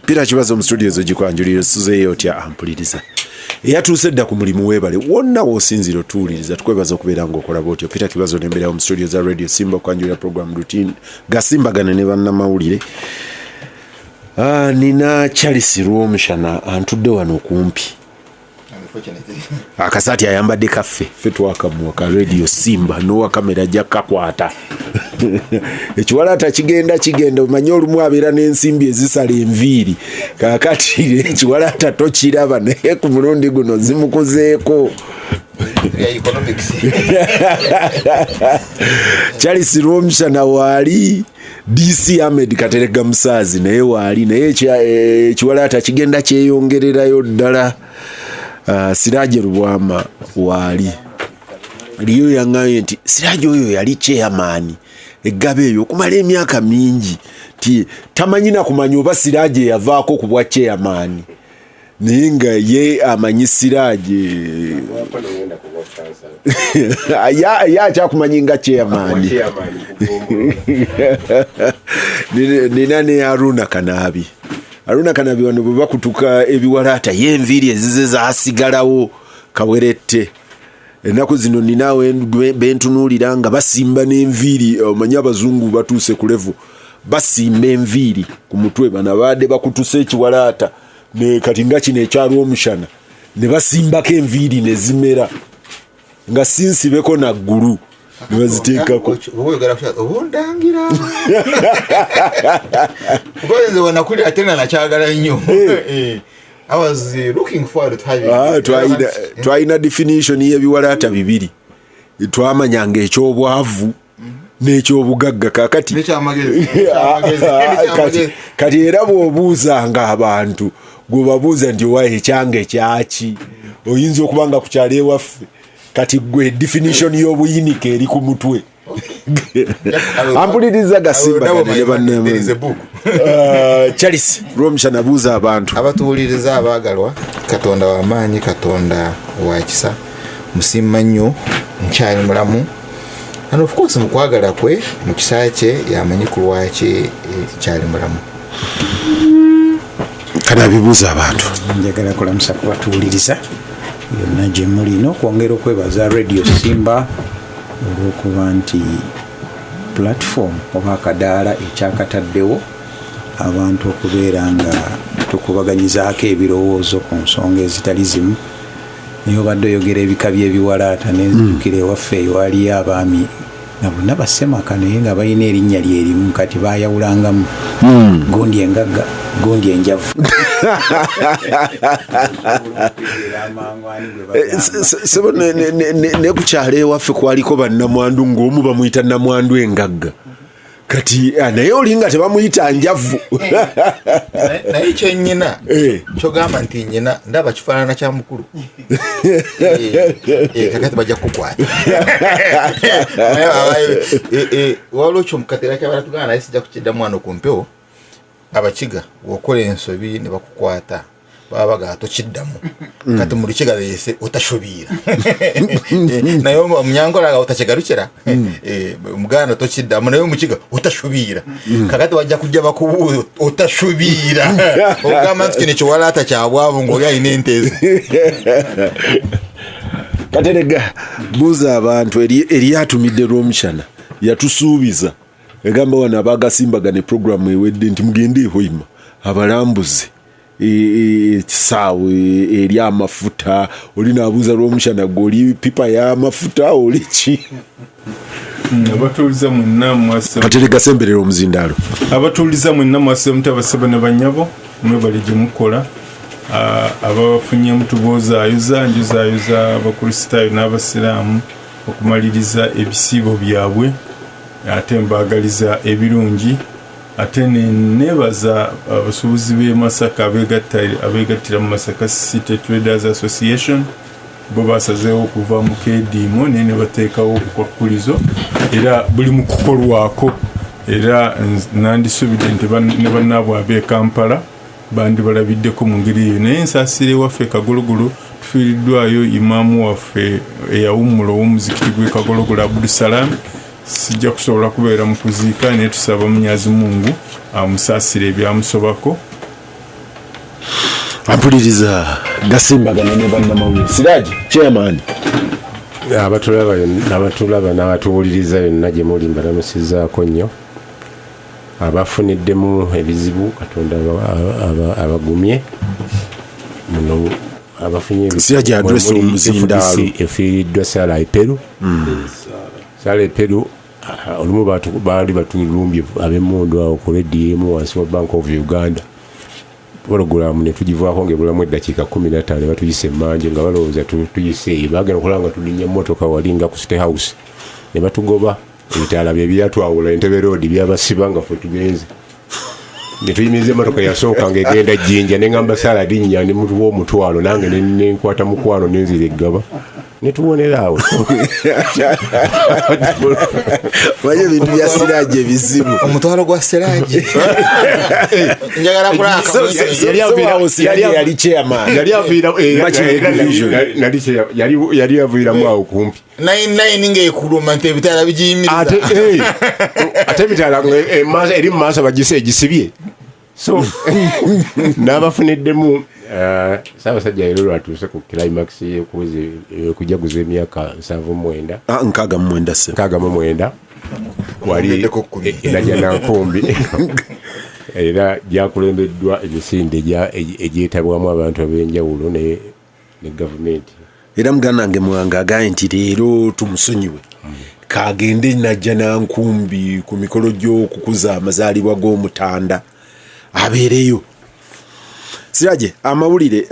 Pira kibazo mu studio zo gikwanjulira suzeyo tya ampuliriza. Yatuuse dda ku mulimu webale wonna wosinzira otuwuliriza tukwebaza okubeera ng'okola bwotyo. Pira kibazo nembeera mu studio za Radio Simba okwanjulira program routine gasimbagane ne bannamawulire. Nina Charles Rwomshana antudde wano kumpi. Akasaati ayambadde kaffe ffe twakamuwa ka Radio Simba n'owa kamera ajja kakwata. Ekiwalaata kigenda omanyi olumu abeera n'ensimbi ezisala enviiri kaakati ekiwalaata tokiraba naye ku mulundi guno zimukozeeko. Charles Rwomshana waali DC Ahmed Katerega Musaazi naye waali naye ekiwalaata kigenda kyeyongererayo ddala. Siraje Rubwama waali liyo yangaye nti Siraje oyo yali chairman eggabe eyo okumala emyaka mingi ti tamanyina kumanya oba Siraje yavaako ku bwa chairman ninga ye amanyi Siraje ya kyakumanyinga chairman nina ne Aruna Kanabi wano bwe bakutuka ebiwalaata y'enviiri ezize zaasigalawo kawerette. Ennaku zino ninaawe bentunuulira nga basimba n'enviiri omanyi abazungu batuuse ku levu basimba enviiri ku mutwe bana baadde bakutuse ekiwalaata ne kati nga kino ekyalw'omushana ne basimbako enviiri ne zimera nga sinsibeko naggulu ne baziteekako. Obundangira because wanakulira tena nakyagala nnyo. I was looking forward to having twaina definition y'ebiwalaata bibiri twamanyanga ekyobwavu n'ekyobugagga kakati kati era bw'obuuzanga abantu gwe babuuza nti owa ekyange kyaki oyinza okubanga ku kyalo ewaffe kati gwe definition y'obuyinike eri ku mutwe. Ampuliriza gasimbagane ne bannamwe. Charles Rwomshana buuza abantu abatuwuliriza abaagalwa Katonda w'amaanyi Katonda wa kisa musimma nnyo nkyali mulamu and of course mu kwagala kwe mu kisa kye yamanyi ku lwaki kyali mulamu. Kana bibuuza abantu njagala kulamusa kubatuwuliriza yonna gye muli n'okwongera okwebaza Radio Simba olw'okuba nti platform oba akadaala ekyakataddewo abantu okubeera nga tukubaganyizaako ebirowoozo ku nsonga ezitali zimu. Naye obadde oyogera ebika by'ebiwalaata nenzijukira ewaffe eyo waliyo abaami nga bonna basemaka naye nga balina erinnya lyerimu kati baayawulangamu gundi engagga gundi enjavu. Sebo ne kukyalo ewaffe kwaliko bannamwandu ng'omu bamuyita namwandu engagga kati naye olinga tebamuyita njavu. Naye kyennyina kyogamba nti nyina ndaba kifaanana kya mukulu kakati bajja kukwata waliwo kyo mukateera kyabala tugana naye sijja kukiddamu wano ku mpewo abakiga wokola ensobi ne bakukwata baba bagaa tokiddamu kati mu lukiga leese otashubiira naye omunyangola otakigalukira omuganda tokiddamu naye omukiga otashubiira kakati bajja kujja bakubuuza otashubiira ogamba nti kino ekiwalaata kyabwavu ng'oli alina entezi. Katerega buuza abantu eri atumidde Rwomshana yatusuubiza egamba wano abagasimbagane programu ewedde nti mugende ehoima abalambuzi ekisaawe eri amafuta oli naabuuza Rwomshana gweoli pipa y'amafuta oli ki? Abatuuliza mwenna mwase Katerega semberera omuzindaalo abatuuliza mwenna mwase mutabasaba ne banyabo mwebale gye mukola abafunye mutuboozaayoza njuzaayoza abakristaayo n'abasiraamu okumaliriza ebisiibo byabwe ate mbaagaliza ebirungi ate nebaza abasuubuzi b'e Masaka abeegattira mu Masaka City Traders Association bo basazeewo okuva mu keediimo naye ne bateekawo obukwakulizo era buli mu kukolwako era nandisuubidde nti ne bannaabwe ab'e Kampala bandi balabiddeko mu ngeri eyo naye ensaasire waffe Kagologolo tufiiriddwayo imaamu waffe eyawummula ow'omuzikiti gw'e Kagologolo Abdussalam sijja kusobola kubeera mu kuziika naye tusaba Munyazi Mungu amusaasira ebyamusobako. Ampuliriza gasimbagana ne bannamawulire. Siraaji chairman. abatulaba n'abatuwuliriza yonna gye muli mbalamusizaako nnyo. Abafuniddemu ebizibu Katonda abagumye muno. Abafunye Siraaji address omuzindaalo efiiriddwa Sala Eperu. Sala Eperu olumu baali batulumbye ab'emmundu awo ku rediyo wansi wa Bank of Uganda. Porogulamu ne tugivaako ng'ebulamu eddakiika 15 ne batuyisa emmanje nga balowooza tuyise eyo. Baagenda okulaba nga tulinnya emmotoka wali nga ku State House ne batugoba. Ebitaala bye byatwawula Entebbe Road byabasiba nga ffe tugenze. Ne tuyimiriza emmotoka yasooka ng'egenda Jjinja ne ngamba Sala linnya ne mutuwa omutwalo nange ne nkwata mukwano nenzira eggaba. Ne tuwonera awo. Wajja bintu bya Siraaji ebizibu. Omutwalo gwa Siraaji. Njagala kulaka. Yali chairman. Yali aviiramu awo kumpi. 99 ng'ekuluma nti ebitaala bijiyimiriza. Ate ebitaala eri mu maaso bagise egisibye. So n'abafuniddemu Ssaabasajja leero atuuse ku climax y'okujaguza emyaka 79. 69 wali Najjanankumbi era gyakulembeddwa emisinde egyetabwamu abantu ab'enjawulo ne gavumenti. Era muganda wange Mwanga agaye nti leero tumusonyiwe kagende Najjanankumbi ku mikolo gy'okukuza amazaalibwa g'Omutanda abeereyo. Siraaji amawulire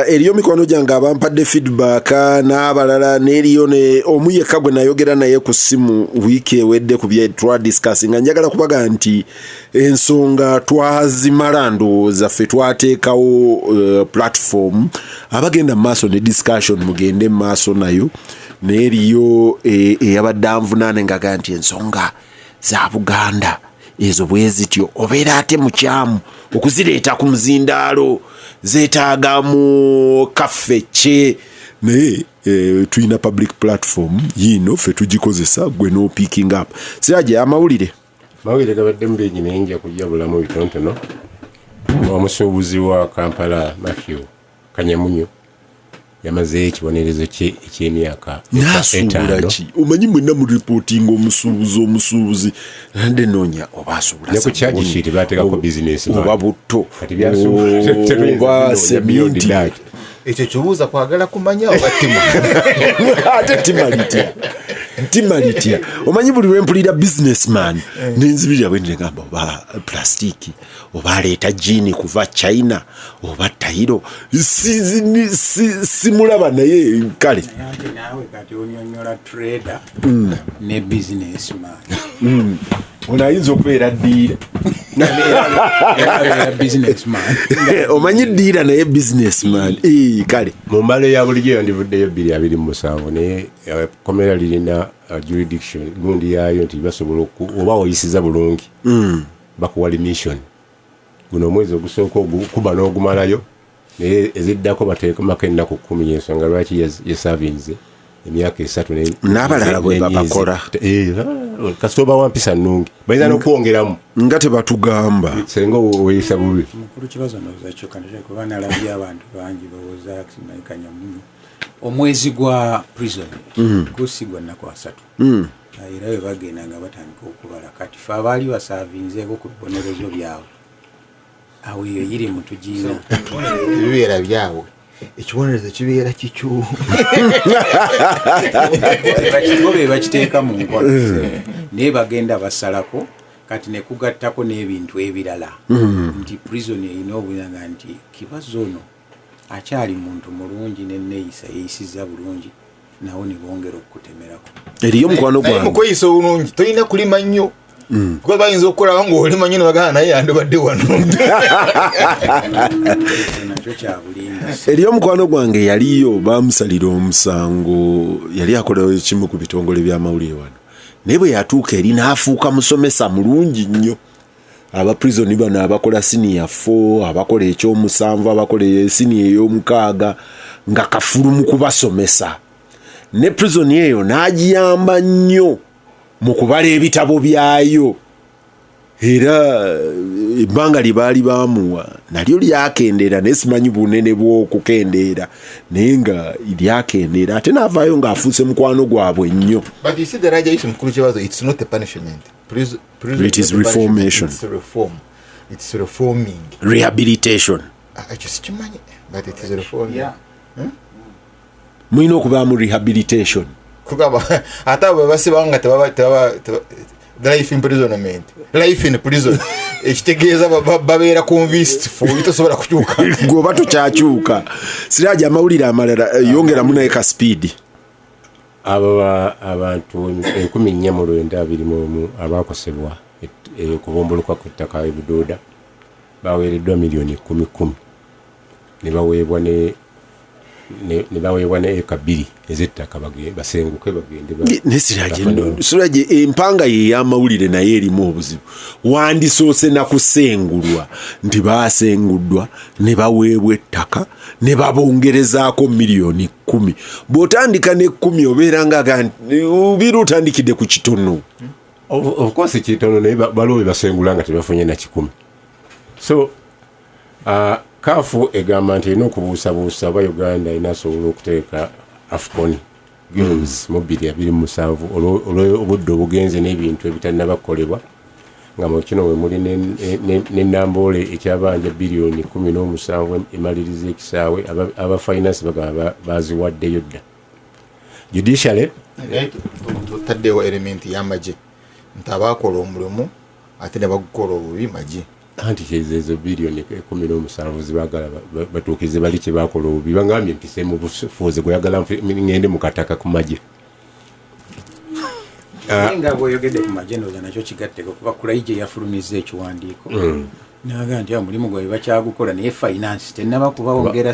eriyo mikono gyange abampadde feedback n'abalala n'eriyo omu yekka gwe nayogera naye ku ssimu wiiki ewedde ku bye twadiscussing nga njagala kubaga nti ensonga twazimala ndowooza ffe twateekawo platform abagenda mu maaso ne discussion mugende mu maaso nayo n'eriyo eyabadde anvunaane ngaga nti ensonga za Buganda ezo bwe zityo obeera ate mukyamu okuzireeta ku muzindaalo zeetaaga mu kaffe naye tulina public platform yino ffe tugikozesa gwe no picking up. Siraaji amawulire gabaddemu bingi naye nja kujja bulamu bitonotono. Omusuubuzi wa Kampala Matthew Kanyamunyu yamazeeyo ekibonerezo kye eky'emyaka 5. Omanyi mwenna mu reporting omusuubuzi nande noonya oba asuubula ne ku charge sheet baateekako business oba butto oba seminti. Ekyo kibuuza kwagala kumanya oba ttima. Ate ttima litya omanyi buli lwempulira businessman nenzibirira bwe ngamba oba plastiki oba aleeta jini kuva China oba tayiro simulaba naye kale nawe kati onyonyola trader ne businessman. Ono ayinza okubeera ddiira businessman. Omanyi ddiira naye businessman kale mu mbalo ya bulijjo yandivuddeyo 227 naye komera lirina jurisdiction gundi yaayo nti basobola oba oyisiza bulungi bakuwa remission. Guno omwezi ogusooka okuba n'ogumalayo naye eziddako bateekomako ennaku 10 y'ensonga lwaki yesavinze emyaka 3 n'abalala bwe babakola kasita oba wampisa nnungi bayina n'okwongeramu nga tebatugamba senga weeyisa bubi. Mukulu kibazo ndowooza kyokkanira kuba nalabye abantu bangi bawooza Kanyamunyu omwezi gwa prison gusigwa nnaku 3 era bwe bagenda nga batandika okubala kati fe abaali basaavinzeeko ku bibonerezo byabwe awo eyo yiri mutugiina Ebibeera byawe ekibonerezo kibeera kikyo be bakiteeka mu nkola naye bagenda basalako kati ne kugattako n'ebintu ebirala nti prison erina obuyanga nti kibazo ono akyali muntu mulungi n'enneeyisa yeeyisiza bulungi nawo ne bongera okutemerako. Eriyo mukwano gwange mukweyisa obulungi tolina kulima nnyo kuba bayinza okukolaba ng'olima nnyo ne bagana naye yandibadde wano. Nakyo kyabulinda. Eriyo mukwano gwange yaliyo baamusalira omusango yali akola ekimu ku bitongole by'amawulire wano naye bwe yatuuka eri n'afuuka musomesa mulungi nnyo. Abaprison bano abakola senior 4 abakola ekyomusanvu abakola senior ey'omukaaga nga kafulu mu kubasomesa ne prison eyo n'agiyamba nnyo mu kubala ebitabo byayo era ebbanga lye baali baamuwa nalyo lyakendeera naye simanyi bunene bw'okukendeera naye nga lyakendeera ate n'avaayo ng'afuuse mukwano gwabwe nnyo. But you see the Raja mukulu kibazo, it's not a punishment. It is reformation. It's reform. It's reforming. Rehabilitation. Just kimanyi, but it is reforming. Yeah. Mulina okuba mu rehabilitation. Kugaba ate abo basibanga tebaba life imprisonment, life in prison. Ekitegeeza babeera convinced for bitosobola kukyuka. Goba tukyakyuka. Siraja amawulire amalala yongeramu naye ka speed. Abo abantu 14,921 abakosebwa kubomboloka ku ttaka e Bududa baweereddwa miliyoni 10 ne baweebwa ne eka 2 ez'ettaka basenguke bagende Siraje empanga ye y'amawulire naye erimu obuzibu. Wandisoose na kusengulwa nti baasenguddwa ne baweebwa ettaka ne babongerezaako miliyoni 10. Bw'otandika ne 10 obeera nga obeera otandikidde ku kitono. Of course kitono naye baliwo basengula nga tebafunye na 10. So Kafu egamba nti erina okubuusabuusa oba Uganda inasobola okuteeka AFCON Games mu 2027 olw'obudde obugenze n'ebintu ebitannaba nga mu kino we muli n'ennamboole ekyabanja biliyoni 17 emaliriza ekisaawe aba finance bagamba baziwaddeyo dda. Judiciary Taddewo element y'amagye nti abaakola omulimu ate ne bagukola obubi magye. Anti ezo biliyoni 17 zibagala batuukize bali kye bakola obubi bangambye mpise mu bufuuzi gweyagala ngende mu kataka ku magye. Nga bw'oyogedde ku magye nooza nakyo kigatteko kuba Kulaije yafulumizza ekiwandiiko naga nti omulimu gwe bakyagukola naye finance tennaba kubawongera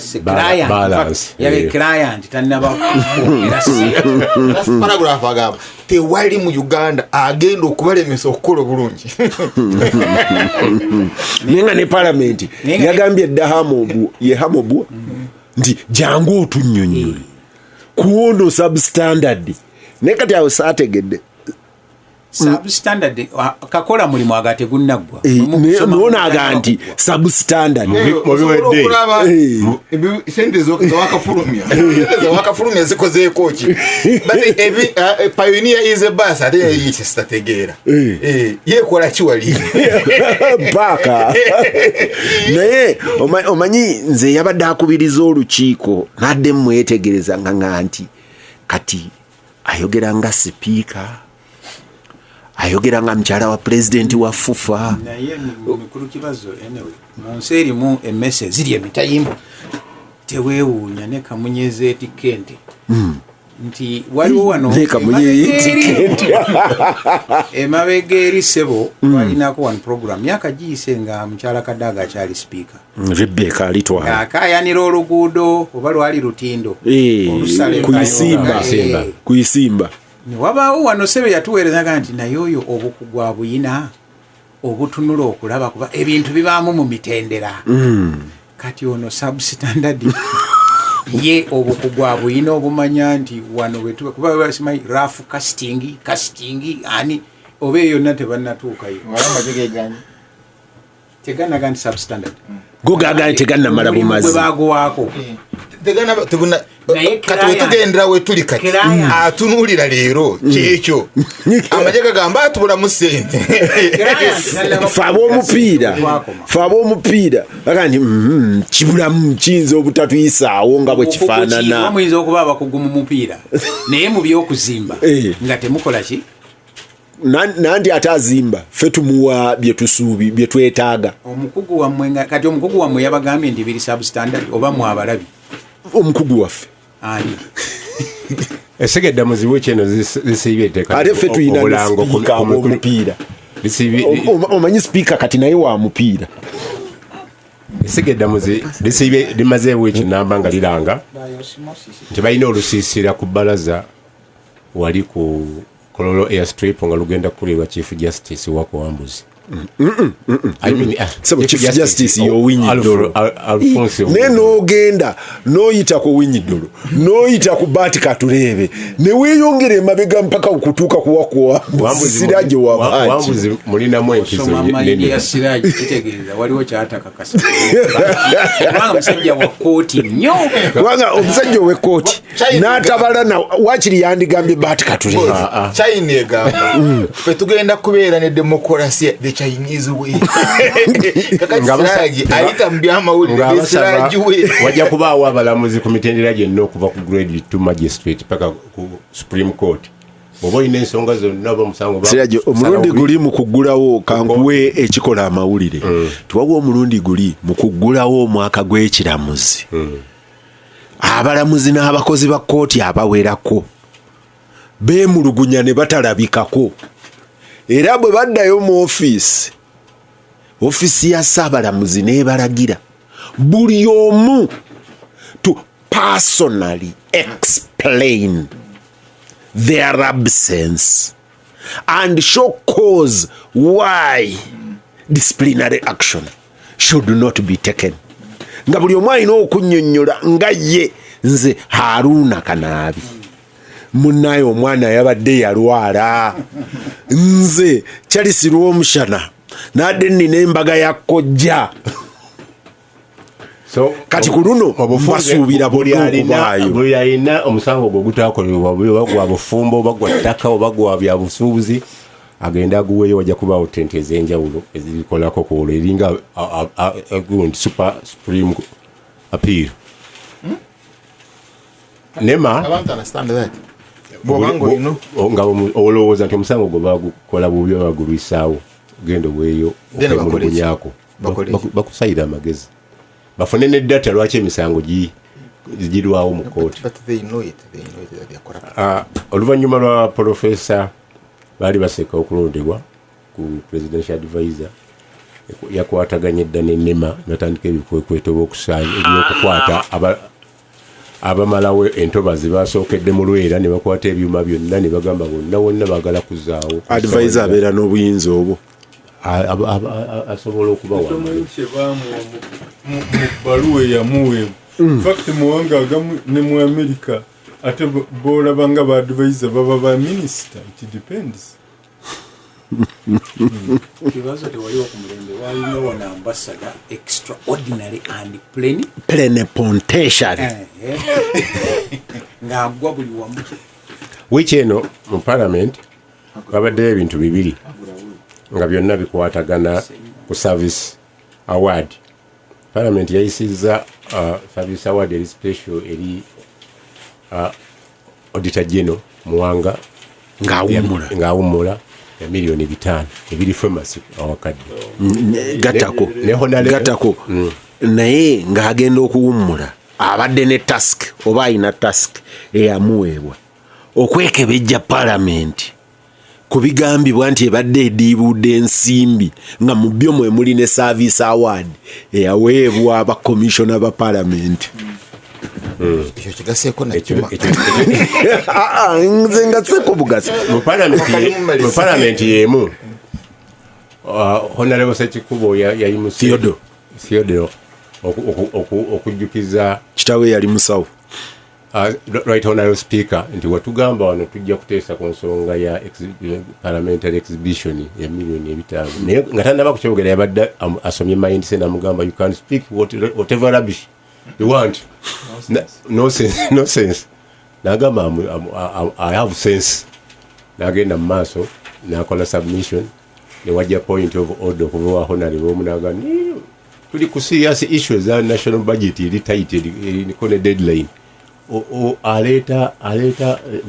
client tannaba kuwongera paragraph agamba tewali mu Uganda agenda okubalemesa okukola obulungi. Nenga ne parliament yagambye Dahamobu Hamobu nti jangu otunnyonnyole kuwono substandard ne kati awo saategedde substandard kakola mulimu agate gunnagwa muona aganti substandard sente wakafulumya zikozeeko ki but pioneer is a bus ate yekisitategeera yekola kiwali paka naye omanyi nze yabadde akubiriza olukiiko nadde mwetegereza nga nti kati ayogera nga sipiika ayogera nga mkyala wa president wa FUFA naye mukulu kibazo anyway munsi erimu emmese ziri emitayimbo teweewuunya ne kamunyeze etikente nti waliwo wano emabega eri ssebo walinako one program myaka giyise nga mukyala Kadaga akyali speaker Rebecca alitwala akayanira oluguudo oba lwali lutindo kuyisimba wabaawo wano ssebe yatuweerezaga nti naye oyo obukugwa buyina obutunula okulaba kuba ebintu bibaamu mu mitendera kati ono substandard ye obukugwa buyina obumanya nti wano wetuba kuba basimanyi rough casting ani oba eyo yonna tebannatuukayo teganaga nti substandard gogaga tegannamala bumazi bwebagowaako kati wetugendera wetuli kati atunuulira leero kyekyo amagye gagamba atubulamu ssente fe ab'omupiira baga nti kibulamu kiyinza obutatuyisaawo nga bwe kifaanana muyinza okuba abakugu mu mupiira naye mu by'okuzimba nga temukola ki nanti ate azimba ffe tumuwa bye twetaaga omukugu wammwe kati omukugu wammwe yabagambye nti biri substandard oba mwabalabi omukugu waffe ani esegedda muzibu kyeno zisiibye etteeka ate ffe tuyina sipiika omupiira omanyi sipiika kati naye wa mupiira esegedda lisiibye limazeewo ekinamba nga liranga nti balina olusiisira ku bbalaza wali ku Kololo airstrip nga lugenda kulirwa Chief Justice Wako Wambuzi Chief Justice y'owinyi ddolo naye n'ogenda n'oyita ku winyi ddolo n'oyita ku Baati Katuleebe ne weeyongera emabega mpaka okutuuka kuwakuwa Siraje wabaki Wambuzi mulinamu empiso ya Siraje kitegeeza waliwo kyatakakasa kubanga musajja wa kooti nnyo kubanga omusajja ow'ekkooti n'atabala na wakiri yandigambye Baati Katuleebe China egamba ffe tugenda kubeera ne demokolasi the Chinese way kakati Siraje ayita mu byamawulire Siraje we wajja kubaawo abalamuzi ku mitendera gyonna okuva ku grade 2 magistrate paka ku Supreme Court bw'oba olina ensonga zonna oba musango Siraje omulundi guli mu kuggulawo kankuwe ekikola amawulire tuwawo omulundi guli mu kuggulawo omwaka gw'ekiramuzi abalamuzi n'abakozi ba kkooti abawerako beemulugunya ne batalabikako era bwe baddayo mu ofiisi ya Ssaabalamuzi n'ebalagira buli omu to personally explain their absence and show cause why disciplinary action should not be taken. Nga buli omu alina okunnyonnyola nga ye nze Haruna Kanaabi munnaye omwana yabadde yalwala nze Charles Rwomushana nadde nina embaga ya kkojja kati ku luno basuubira buli alina omusango gwe gutaakolebwa bagwa bufumbo bagwa ttaka oba gwa bya busuubuzi agenda aguweeyo wajja kubaawo ttente ez'enjawulo ezikolako ku olwo eringa super supreme appeal nema abantu understand that nga olowooza nti omusango gwe bagukola bubi bagulwisaawo genda weeyo okumulugunyako bakusayira amagezi bafune ne data lwaki emisango gigirwawo mu kooti oluvannyuma lwa Profesa baali baseka okulondebwa ku presidential advisor yakwataganya edda n'ennema natandika ebikwekweto by'okukwata abamalawo entobazi basookedde mu Lwera ne bakwata ebyuma byonna ne bagamba bonna baagala kuzaawo advisor abeera n'obuyinza obwo asobola okubawa mu bbaluwa eyamuweebwa fakiti muwanga agamu ne mu America ate boolaba nga ba advisor baba ba minisita it depends. Kibazo tewaliwo ku mulembe waliwo wana ambassador extraordinary and plenipotentiary ng'agwa buli wamu wiiki eno mu parliament babaddeyo ebintu bibiri nga byonna bikwatagana ku service award. Parliament yayisizza service award eri special eri auditor general Muwanga ng'awummula ya milioni 5 ebiri famasi awakadde gatako naye ng'agenda okuwummula abadde ne task oba ayina task eyamuweebwa okwekebejja Parliament ku bigambibwa nti ebadde ediibudde ensimbi nga mu byo mwe muli ne service award eyaweebwa aba commissioner ba Parliament. Ekyo kigaseeko nakima nze ngaseeko bugasi mu Parliament yemu Honorable Ssekikubo yayimusa Theodore okujjukiza kitawe yali musawo right honorable speaker nti watugamba wano tujja kuteesa ku nsonga ya parliamentary exhibition ya milioni 5 naye nga tannaba kukyogera yabadde asomye mindset namugamba you can speak whatever rubbish you want. No sense. Nagamba I have sense. Nagenda maaso nakola submission ne wajja point of order kuva honorable munaga tuli ku serious issues za national budget ili tight niko ne deadline aleta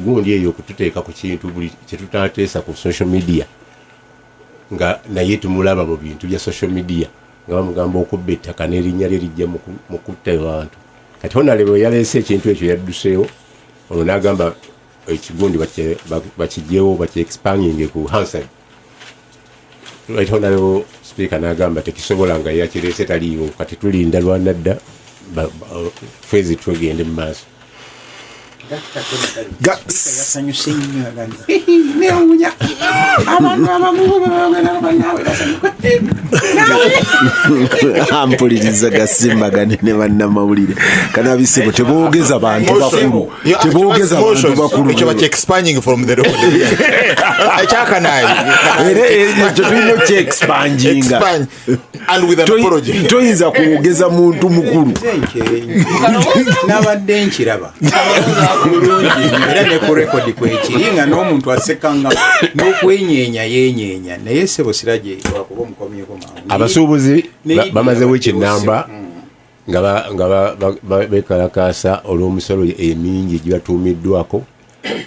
gundi eyo kututeeka ku kintu buli kyetutateesa ku social media nga naye tumulaba mu bintu bya social media nga bamugamba okubba ettaka n'erinnya lye lijja mu kutta abantu kati honorable yaleese ekintu ekyo yadduseewo ono n'agamba ekigundi bakigyewo baki-expanding ku Hansard. Right honorable speaker n'agamba tekisobola nga yakireese taliiwo kati tulinda lwanadda fezi twegende mu maaso. yasanyuse nnyo agamba neewunya abantu abamu banaawe basanyuka ampuliriza Gasimbagane ne bannamawulire kanabisebo teboogeza bantu bakulu teboogeza bantu bakulu ekyo baki expanding from the road ekyakanayi ekyo tulina kyexpanginga and with an apology toyinza kwogeza muntu mukulu nabadde nkiraba era ne ku rekodi kwekiri nga n'omuntu asekanga n'okwenyeenya yenyeenya naye sebo siragye wakuba omukomyeko mangu abasuubuzi bamazewo ekinamba nga bekalakasa olw'omusolo emingi egibatuumiddwako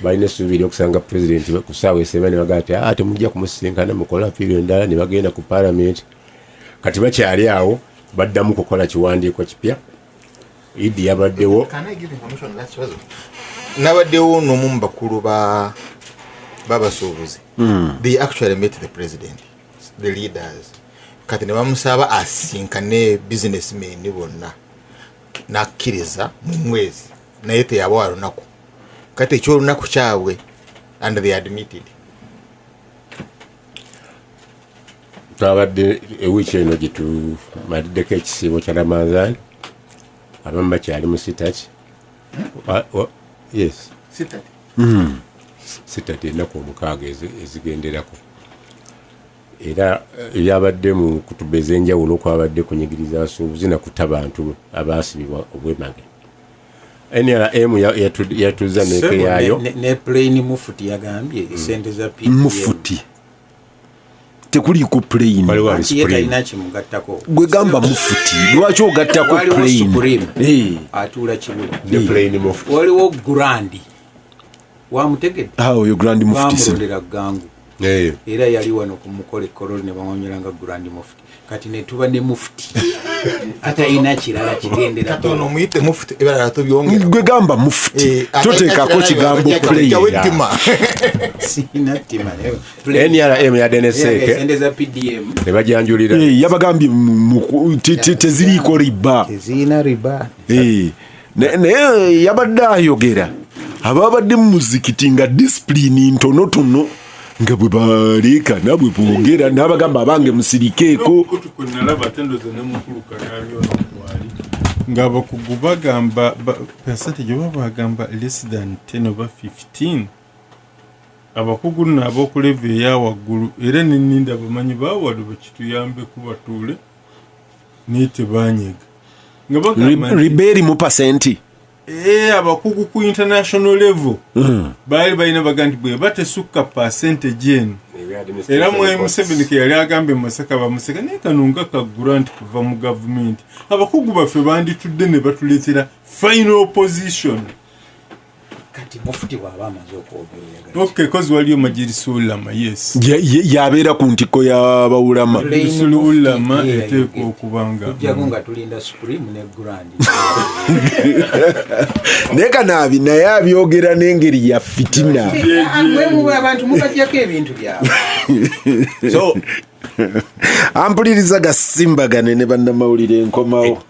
balina essuubi okusanga pulezidenti ku ssaawa esemba ne bagaa ti temujja kumusisinkana mukola apiiro endala ne bagenda ku paalamenti kati bakyali awo baddamu kukola kiwandiiko kipya idi yabaddewo nabaddewo n'omu mu bakulu babasuubuzi they actually met the president the leaders kati ne bamusaba asinkane businessmen bonna nakkiriza mu mwezi naye teyabawa lunaku kati ekyolunaku kyabwe and they admitted twabadde ewiiki eno gyetumaliddeko ekisiibo kya Ramadhan abamu bakyali mu sitaki yes sitati ennaku omukaaga ezigenderako era ebyabadde mu kutuba ez'enjawulo kwabadde kunyigiriza abasuubuzi nakuta bantu abaasibibwa obwemage NRM yatuza neeke yaayo ne plane mufuti yagambye esente za mufuti tekuliiko plane talina kimugattako gwe gamba mufuti lwaki ogattako plane atuula kibuli ne plane mufuti waliwo grandi wamutegedde oyo grandi mufuti bamulondera gangu era yali wano ku mukolo ekkololo ne bamwonyolanga grandi mufuti kati ne tuba ne mufuti atalina kirala kigendera katono muyite mufuti ebala tobyongera gwe gamba mufuti toteekako kigambo plane sina ttima NRM yadeneseeke sente za PDM ne bajanjulira yabagambye teziriiko riba tezirina riba naye yabadde ayogera ababadde mu muzikiti nga disipulini ntonotono nga bwe baleekana bwe boogera n'abagamba abange musirikeeko nga abakugu bagamba percentage oba bagamba less than 10 oba 15 abakugu nabo ku level eya waggulu era neninda abamanyi baawalo bakituyambe kubatuule naye tebanyega nga bagamba ribeeri mu pasenti abakugu ku international level baali balina baga nti bwe batesukka percentage eno era Mwai Museveni ke yali agambye Masaka bamuseka naye kano nga ka grant kuva mu gavumenti abakugu baffe banditudde ne batuleetera final position kati mufuti bw'aba amaze okwogera okay kozi waliyo majirisi ulama yes yabeera ku ntiko y'abawulama majirisi ulama eteekwa okubanga ojjago nga tulinda supreme ne grandi naye kanaabi naye abyogera n'engeri ya fitina mwe abantu mubajjako ebintu byabwe so ampuliriza Gasimbagane ne bannamawulire enkomawo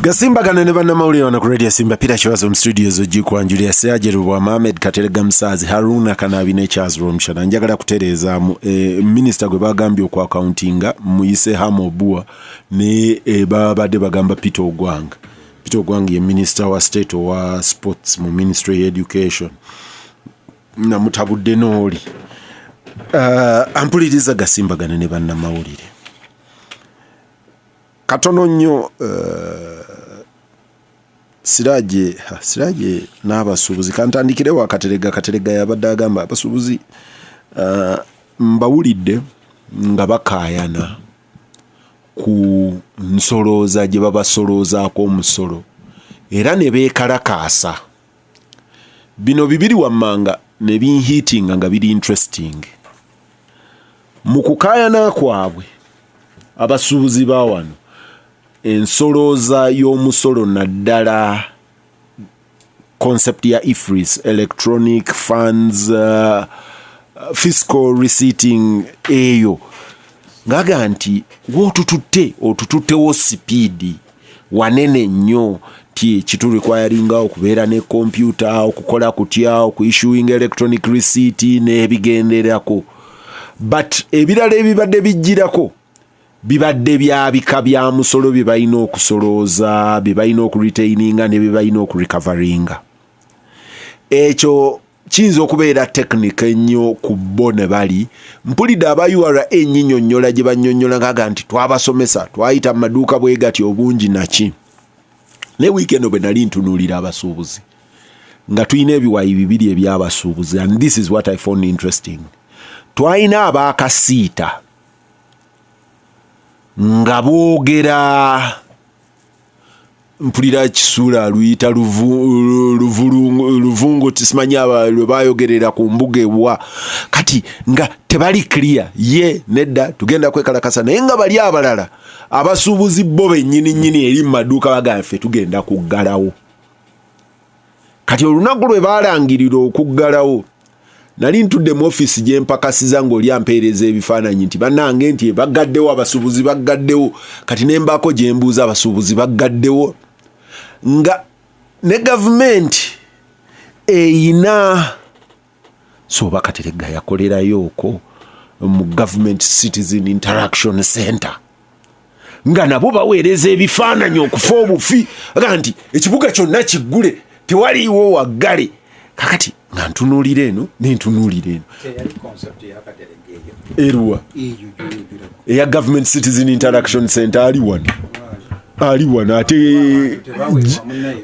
Gasimbagane ne bannamawulire wano ku Radio Simba Peter Kiwazo mu studios ogikwanjulira Sirajerubwa Mohamed Katerega Musazi Haruna Kanabi ne Charles Romshana njagala kutereezaamu minisita gwe bagambye okwa accountinga Muyise Hamobua ne babadde bagamba Peter Ogwang ye minister wa state wa sports mu ministry of education na mutabudde n'oli ampuliriza Gasimbagane ne bannamawulire katono nnyo Siraje n'abasuubuzi kantandikire wa Katerega yabadde agamba abasuubuzi mbawulidde nga bakaayana ku nsolooza gye babasoloozaako omusolo era ne beekalakaasa bino bibiri wammanga ne binhiitinga nga biri interesting mu kukaayana kwabwe abasuubuzi ba wano ensolooza y'omusolo naddala concept ya IFRIS electronic funds fiscal receipting eyo ngaga nti otututtewo sipiidi wanene nnyo ti kitu requiringa okubeera ne computer okukola kutya okuissuing electronic receipt n'ebigenderako but ebirala ebibadde bijjirako bibadde bya bika bya musolo bye balina okusolooza bye balina okuretaininga ne bye balina okurecoveringa ekyo kiyinza okubeera tekinika ennyo ku bo ne bali mpulidde aba URA ennyinnyonnyola gye bannyonnyola ngaga nti twabasomesa twayita mu maduuka bwe gati obungi naki ne weekend bwe nali ntunuulira abasuubuzi nga tulina ebiwayi bibiri ebyabasuubuzi and this is what I found interesting twalina abaakasiita nga boogera mpulira kisuula luyita luvungo tisimanya lwe bayogerera ku mbuga ewa kati nga tebali clear ye nedda tugenda kwekalakasa naye nga bali abalala abasuubuzi bo bennyini eri mu maduuka bagaffe tugenda kuggalawo kati olunaku lwe balangirira okuggalawo nali ntudde mu office gye mpakasiza ng'oli ampeereza ebifaananyi nti bannange nti bagaddewo abasuubuzi bagaddewo kati ne mbaako gye mbuuza abasuubuzi bagaddewo nga ne gavumenti eyina so bakaterega yakolerayooko mu Government Citizen Interaction Center nga nabo baweereza ebifaananyi okufa obufi aga nti ekibuga kyonna kiggule tewaliiwo waggale kakati nga ntunuulira eno nentunuulira eno eruwa eya Government Citizen Interaction Center ali wano ate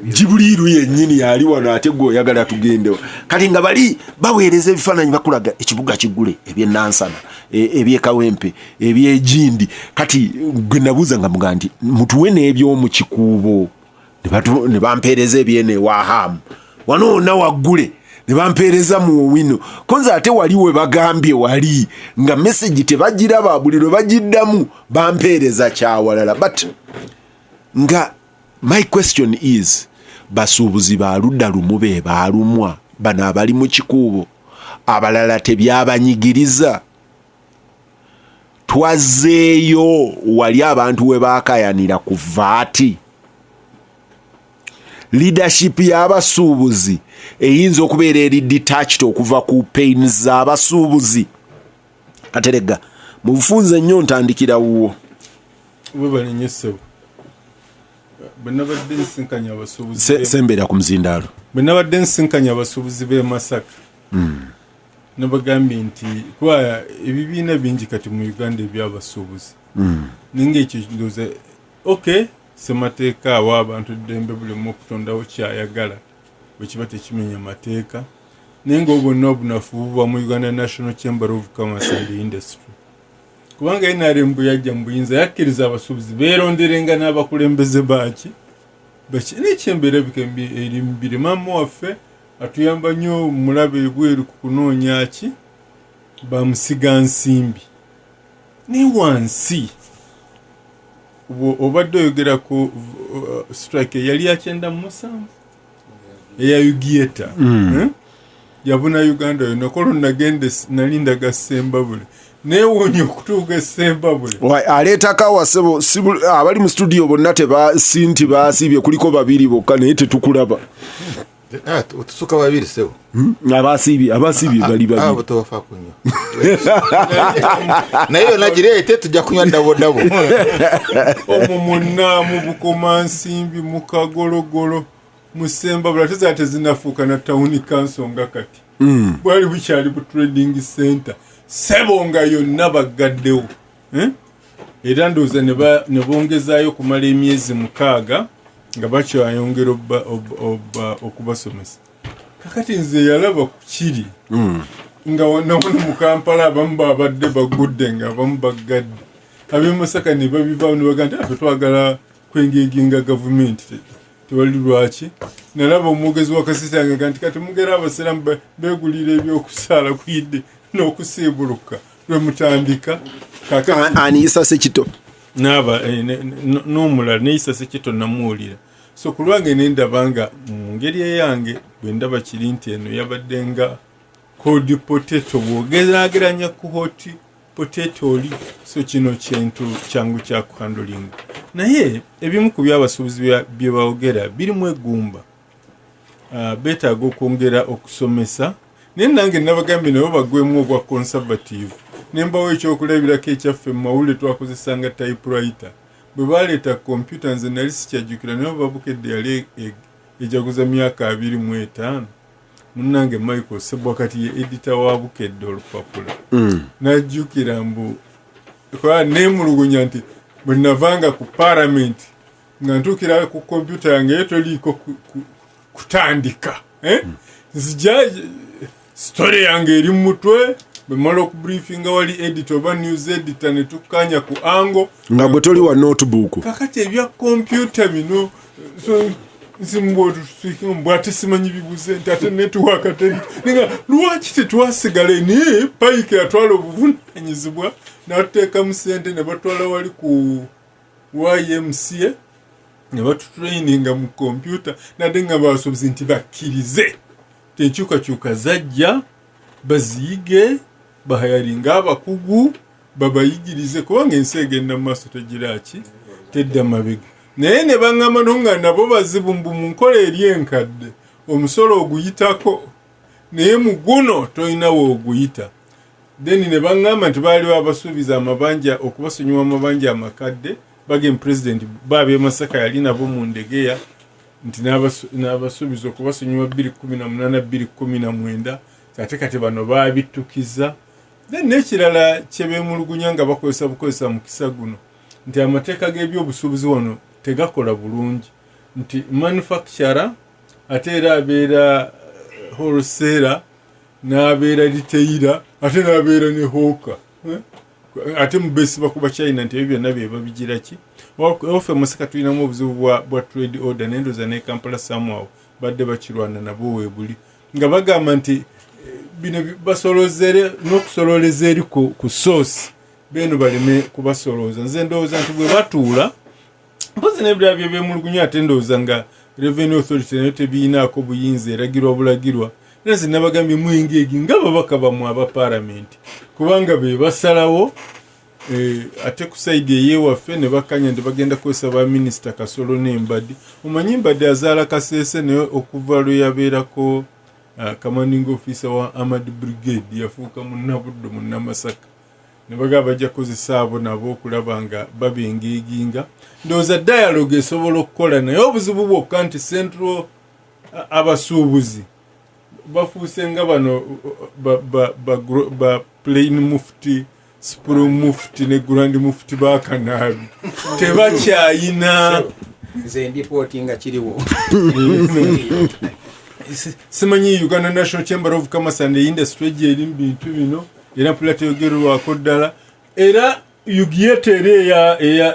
jibuliiru yennyini ali wano ate gwe oyagala tugendewo kati nga bali baweereza ebifaananyi bakulaga ekibuga kiggule eby'Enansana eby'Ekawempe eby'Egindi kati gwe nabuuza nga muga nti mutuwe n'eby'omu kikuubo ne bampeereza ebyene Wahamu wanoona waggule ne bampeereza mu wino konza ate wali we bagambye wali nga message tebagiraba buli lwe bagiddamu bampeereza kyawalala but nga my question is basuubuzi baludda lumu be baalumwa bano abali mu kikuubo abalala tebyabanyigiriza twazeeyo wali abantu we baakayanira ku vaati leadership y'abasuubuzi eyinza okubeera eri detached okuva ku pains z'abasuubuzi katerega mu bufunze nnyo ntandikira wuwo webalenyesewo bwenabadde nsinkanya abasuubuzi sembeera ku muzindaalo bwenabadde nsinkanya abasuubuzi b'e Masaka nabagambye nti kuba ebibiina bingi kati mu Uganda ebyabasuubuzi ninga ekyo ndowooza okay semateeka awa abantu ddembe buli mu okutondawo kyayagala bwe kiba tekimenya mateeka naye nga obwonna obunafu buba mu Uganda National Chamber of Commerce and Industry kubanga NRM bwe yajja mu buyinza yakkiriza abasuubuzi beeronderenga n'abakulembeze baaki n'ekyembeera eri mbiri maama waffe atuyamba nnyo mulabe ebweru ku kunoonya ki bamusiga nsimbi ne wansi obadde oyogera ku strike yali ya 97 eya Ugieta yabuna Uganda yonna kolo nagende nalindaga Sembabule neewuunya okutuuka Sembabule aleeta kawasebo abali mu studio bonna tebasinti baasibye kuliko babiri bokka naye tetukulaba otusuka babiri sebo abasibye bali babiri tobafaako nnyo naye yonna gireete tujja kunywa dabodabo omwo mwonna mu Bukomansimbi mu Kagologolo mu Sembabule ate zaate zinafuuka na town council nga kati bwali bukyali bu trading center sebo nga yonna bagaddewo era ndowooza ne bongezaayo okumala emyezi 6 nga bakyayongera okubasomesa kakati nze yalaba ku kiri nga nabona mu Kampala abamu babadde bagudde nga abamu bagadde ab'e Masaka ne babivaamu ne bagamba nti twagala kwengeginga gavumenti tewali lwaki nalaba omwogezi wa kasisi yange nti kati mugera abasiramu beegulira ebyokusaala kuyidde n'okusiibuluka lwe mutandika aniyisa Sekito n'aba n'omulala neyisa Sekito namuwulira so ku lwange ne ndaba nga mu ngeri eyange bwe ndaba kiri nti eno yabadde nga cold potato bw'ogeraageranya ku hoti potato oli so kino kintu kyangu kya kuhandling naye ebimu ku byabasuubuzi bye baogera birimu eggumba beetaaga okwongera okusomesa naye nange nabagambye nabo bagwemu ogwa conservative nembawo ekyokulabirako ekyaffe mu mawulire twakozesanga typewriter bwe baleeta kompyuta nze nali sikyajjukira naye babukedde yali ejaguza myaka 25 munnange Michael Sebwakati ye editor wa Bukedde olupapula najjukira mbu kwa nemulugunya nti bwe navanga ku parliament nga ntuukira ku kompyuta yange etoliiko kutandika nzija story yange eri mu mutwe bwe mala okubriefinga wali editor oba news editor ne tukanya ku ango nga bwe toli wa notebook kakati ebya kompyuta bino so mbwate simanyi bibuze nti ate network teri nga lwaki tetwasigale naye Pike yatwala obuvunanyizibwa n'atuteeka mu ssente ne batwala wali ku YMCA ne batutraininga mu kompyuta nadde nga babasobozi nti bakkirize tenkyukakyuka zajja baziyige bahayalinga abakugu babayigirize kubanga ensi egenda mu maaso tegiraki tedda mabega naye ne baŋŋamba nga nabo bazibu mbu mu nkola eri enkadde omusolo oguyitako naye mu guno tolinawo oguyita then ne baŋŋamba nti baaliwo abasuubiza amabanja okubasonyiwa amabanja amakadde bagem president Babye Masaka yali nabo mu ndegeya nti n'abasuubiza okubasonyiwa 2018-2019 ate kati bano babitukiza then n'ekirala kyebemulugunya nga bakozesa mu kisa guno nti amateeka g'ebyobusuubuzi wano tegakola bulungi nti manufacturer ate era abeera wholesaler n'abeera retailer ate n'abeera ne hawker ate mubesi bakuba China nti ebyo byonna bye babigira ki ofe Masaka tulinamu obuzibu bwa trade order n'endoza ne Kampala somehow badde bakirwana nabo weebuli nga bagamba nti bino basolozere n'okusololeza eri ku source beno baleme kubasolooza nze ndowooza nti bwe batuula mpozi n'ebirala bye byemulugunya ate ndowooza nga revenue authority nayo tebiinaako buyinza eragirwa bulagirwa nze nabagambye mwengegi nga babaka bamwe aba parliament kubanga be basalawo ate ku side eyewaffe ne bakanya nti bagenda kukozesa ba minisita Kasolo n'Embadde omanyi Mbadde azaala Kasese naye okuva lwe yabeerako commanding officer wa Armored Brigade yafuuka munnabuddo mu Namasaka ne bagamba bajja kukozesa abo nabo okulaba nga babengeeginga ndowooza dialogue esobola okukola naye obuzibu bwokka nti central abasuubuzi bafuuse nga bano ba plain mufti spro mufti ne grand mufti bakanaabi tebakyayina nze ndipoti nga kiriwo simanyi Uganda National Chamber of Commerce and Industry gyeri mu bintu bino era pulate yogerwako ddala era yugiyetere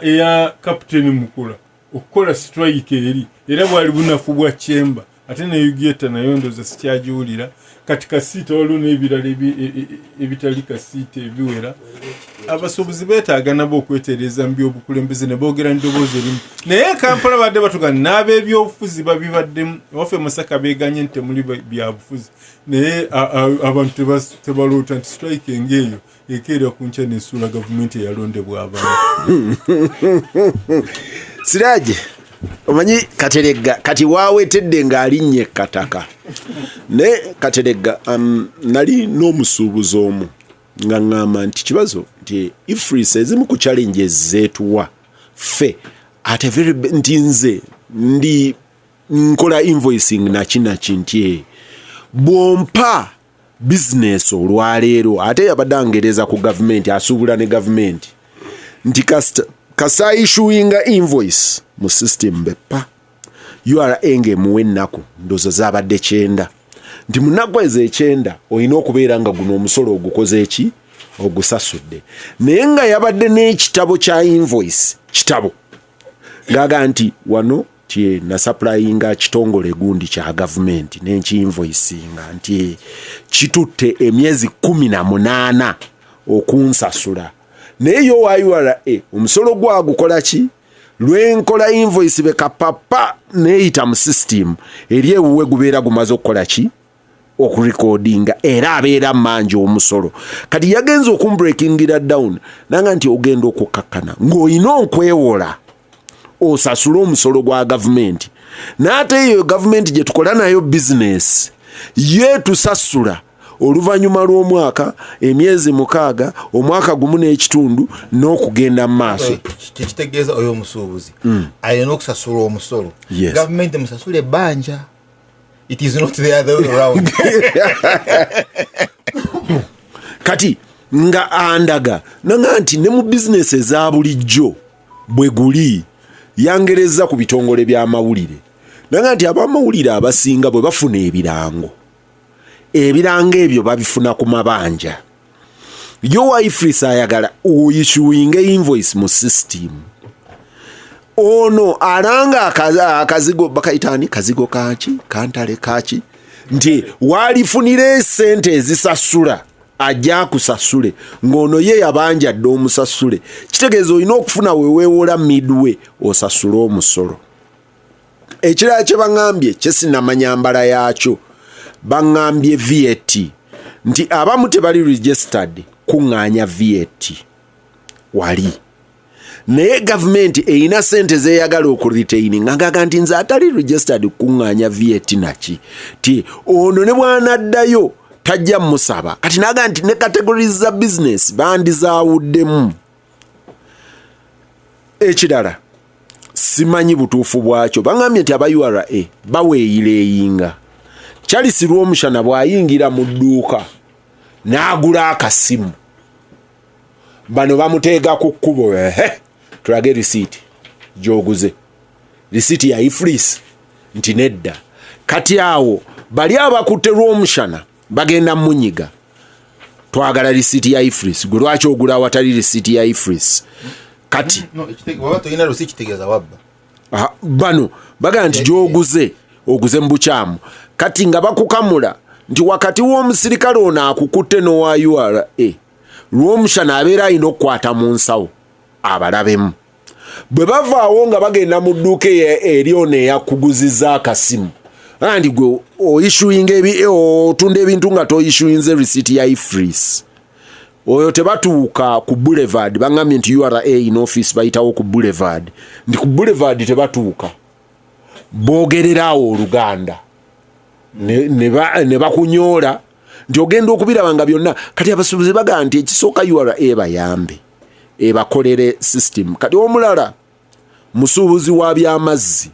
eya Captain Mukula okukola strike eri era bwali bunafu bwa chamber ate ne yugiyeta nayo ndoza sikyagiwulira kati kasiita waliwo n'ebirala ebitali kasiita ebiwera abasuubuzi beetaaga nabo okwetereeza mu byobukulembeze ne boogera n'eddoboozi erimu naye Kampala badde batugana n'ab'ebyobufuzi babibaddemu waffe Masaka beeganye nti temuli byabufuzi naye abantu tebaloota nti strike ng'eyo ekeera ku nkya n'esuula gavumenti eyalondebwa abantu Siraje omanyi Kateregga kati waawetedde ng'alinnye kataka ne Kateregga nali n'omusuubuzi omu nga ŋŋamba nti kibazo nti ifris ezimu ku challenges zeetuwa ffe ate nti nze ndi nkola invoicing nakinaki nti bwompa business olwaleero ate yabadde angereza ku gavumenti asuubula ne gavumenti nti kasa issuinga invoice mu system bepa URA emuwe ennaku ndozo zabadde 9 nti munaggwa ezo 9 olina okubeera nga guno omusolo ogukoze eki ogusasudde naye nga yabadde n'ekitabo kya invoice kitabo ngaga nti wano tie na supplyinga kitongole gundi kya government n'enki invoicinga nti kitutte emyezi 18 okunsasula naye yo wa URA omusolo gwagukola ki lwenkola invoice bekapapa neeyita mu system eri ewuwe gubeera gumaze okukola ki okurecordinga era abeera manje omusolo kati yagenza okumbreakingira down nanga nti ogenda okukakkana ng'olina okwewola osasula omusolo gwa gavumenti n'ate eyo gavumenti gye tukola nayo bizinesi yeetusasula oluvannyuma lw'omwaka emyezi 6 omwaka gumu n'ekitundu n'okugenda mu maaso kitegeeza oyo omusuubuzi alina okusasula omusolo gavumenti musasule ebbanja. It is not the other way around. Kati nga andaga nanga nti ne mu business eza bulijjo bwe guli yangereza ku bitongole by'amawulire nanga nti abamawulire abasinga bwe bafuna ebirango ebyo babifuna ku mabanja yo Ifris ayagala oyishuinga invoice mu system ono aranga akazigo bakaitani kazigo kachi kantale kachi nti walifunire sente ezisasula ajja kusasule ngono ye yabanja ddo omusasule kitegeeza olina okufuna weweewola midwe osasula omusolo ekirala kye baŋŋambye kye sinamanya mbala yakyo baŋŋambye VAT nti abamu tebali registered kuŋŋaanya VAT wali naye gavumenti eyina sente zeeyagala okuritaininga ngaga nti nze atali registered kuŋŋaanya VAT naki ti ono ne bwanaddayo tajja musaba kati naga nti ne categories za business bandizaawuddemu. Ekirala simanyi butuufu bwakyo baŋŋambye nti aba URA baweeyireyinga Charles Rwomushana bw'ayingira mu dduuka n'agula akasimu bano bamuteega ku kkubo tulage receipt gyoguze receipt ya Ifris nti nedda kati awo bali abakutte Rwomushana bagenda munyiga twagala receipt ya Ifris gwe lwaki ogula awatali receipt ya Ifris kati bano baga nti gyoguze oguze mbukyamu kati nga bakukamula nti wakati w'omusirikale ono akukutte n'owa URA Rwomushana abeera alina okukwata mu nsawo abalabemu bwe bavaawo nga bagenda mu dduuka eri ono eyakuguzizza akasimu andi gwe oyishuinga otunda ebintu nga toyishuinze receipt ya Ifris oyo tebatuuka ku Boulevard baŋŋambye nti URA in office bayitawo ku Boulevard ndi ku Boulevard tebatuuka boogererawo Oluganda ne bakunyoola nti ogenda okubiraba nga byonna kati abasuubuzi baga nti ekisooka URA bayambe ebakolere system kati omulala musuubuzi wa byamazzi